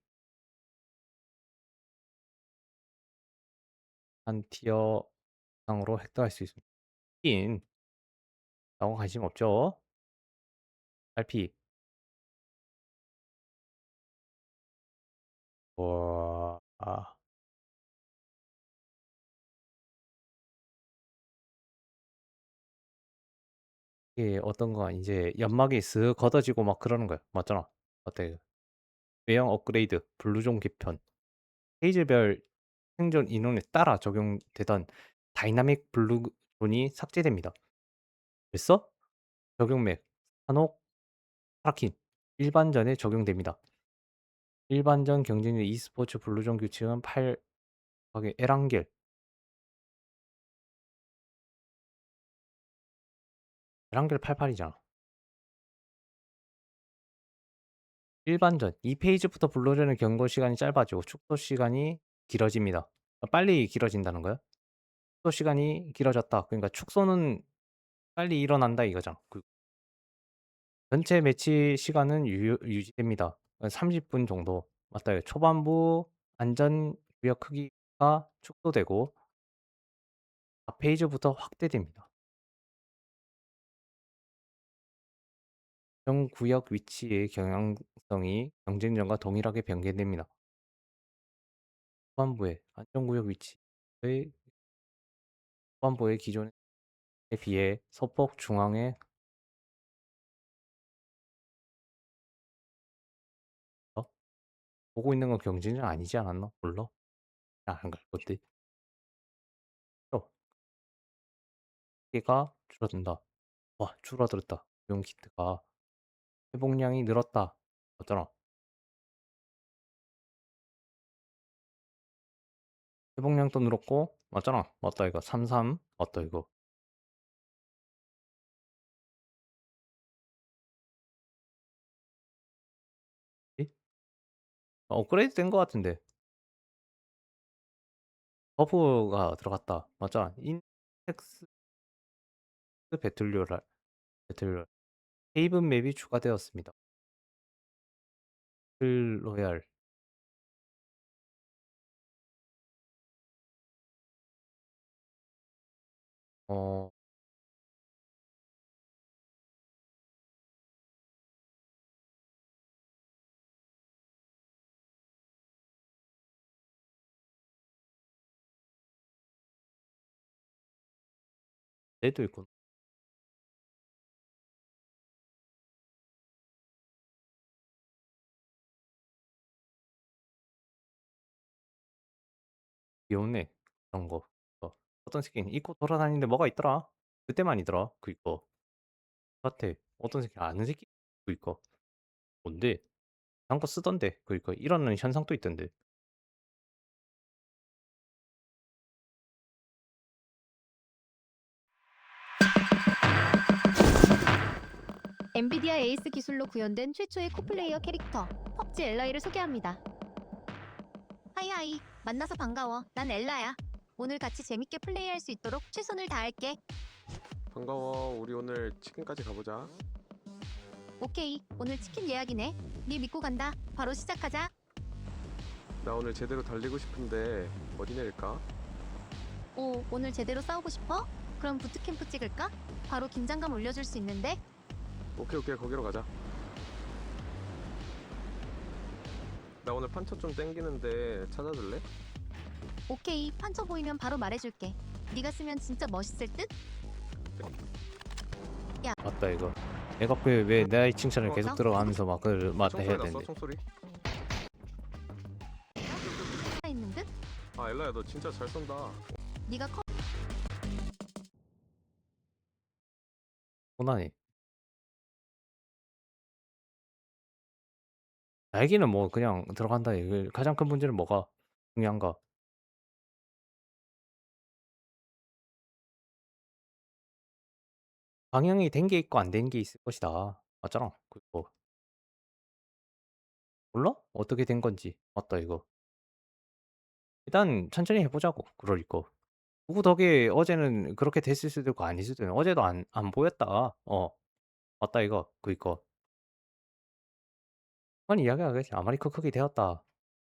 한 티어 이상으로 획득할 수 있습니다. 인 라고 관심 없죠? RP 와. 이게 어떤 거 이제 연막이 쓱 걷어지고 막 그러는 거야. 맞잖아. 어때? 외형 업그레이드, 블루존 개편, 페이지별 생존 인원에 따라 적용되던 다이나믹 블루존이 삭제됩니다. 됐어? 적용 맥, 산옥, 파라킨, 일반전에 적용됩니다. 일반전 경쟁률 e스포츠 블루존 규칙은 8 곱하기 에란겔. 에란겔 88이잖아. 일반전, 이 페이지부터 블루존의 경고 시간이 짧아지고 축소 시간이 길어집니다. 빨리 길어진다는 거야? 축소 시간이 길어졌다. 그러니까 축소는 빨리 일어난다 이거잖아. 전체 매치 시간은 유지됩니다. 30분 정도. 맞다. 초반부 안전 구역 크기가 축소되고 4 페이지부터 확대됩니다. 정 구역 위치의 경향성이 경쟁전과 동일하게 변경됩니다. 후반부에 안전구역 위치의 후반부의 기존에 비해 서폭 중앙에 보고 있는 건 경쟁전 아니지 않았나? 몰라. 안 갈 건데. 피해가 줄어든다. 와, 줄어들었다. 이용 키트가 회복량이 늘었다. 맞잖아. 회복량도 늘었고, 맞잖아. 맞다, 이거. 33. 맞다, 이거. 이? 업그레이드 된 것 같은데. 버프가 들어갔다. 맞잖아. 인텍스 배틀로얄. 헤이븐 맵이 추가되었습니다. 로얄. 어, 얘도 있고. 귀엽네. 그런 거. 어떤 스킨 입고 돌아다니는데 뭐가 있더라? 그때만이더라. 그 이거. 같아. 어떤 스킨 아는 스킨? 그 이거. 뭔데? 한거 쓰던데. 그 이거. 이런 현상도 있던데. 엔비디아 에이스 기술로 구현된 최초의 코플레이어 캐릭터 펍지 엘라이를 소개합니다. 하이하이, 만나서 반가워. 난 엘라야. 오늘 같이 재밌게 플레이할 수 있도록 최선을 다할게. 반가워. 우리 오늘 치킨까지 가보자. 오케이, 오늘 치킨 예약이네. 네 믿고 간다. 바로 시작하자. 나 오늘 제대로 달리고 싶은데 어디 내릴까? 오, 오늘 제대로 싸우고 싶어? 그럼 부트캠프 찍을까? 바로 긴장감 올려줄 수 있는데. 오케이 거기로 가자. 나 오늘 판처 좀 땡기는데 찾아줄래? 오케이, 판처 보이면 바로 말해줄게. 네가 쓰면 진짜 멋있을 듯? 맞다, 이거. 내가 왜 나의 칭찬을 계속 들어가면서 막 그걸 맞다 해야 총소리 났어? 되는데. 총소리? 있는 듯? 아 엘라야 너 진짜 잘 쏜다. 네가 고난해. 날개는 뭐 그냥 들어간다. 이거 가장 큰 문제는 뭐가 중요한가? 방향이 된 게 있고 안 된 게 있을 것이다. 맞잖아. 그거 몰라? 어떻게 된 건지. 맞다, 이거. 일단 천천히 해보자고. 그럴 거. 누구 덕에 어제는 그렇게 됐을 수도 있고 아닐 수도 있고 어제도 안 보였다. 맞다, 이거. 그니까 그건 이야기하겠지. 아마리 크크이 되었다.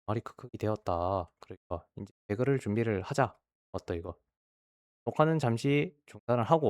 아마리 크크이 되었다. 그러니까 이제 배그를 준비를 하자. 어떠 이거? 녹화는 잠시 중단을 하고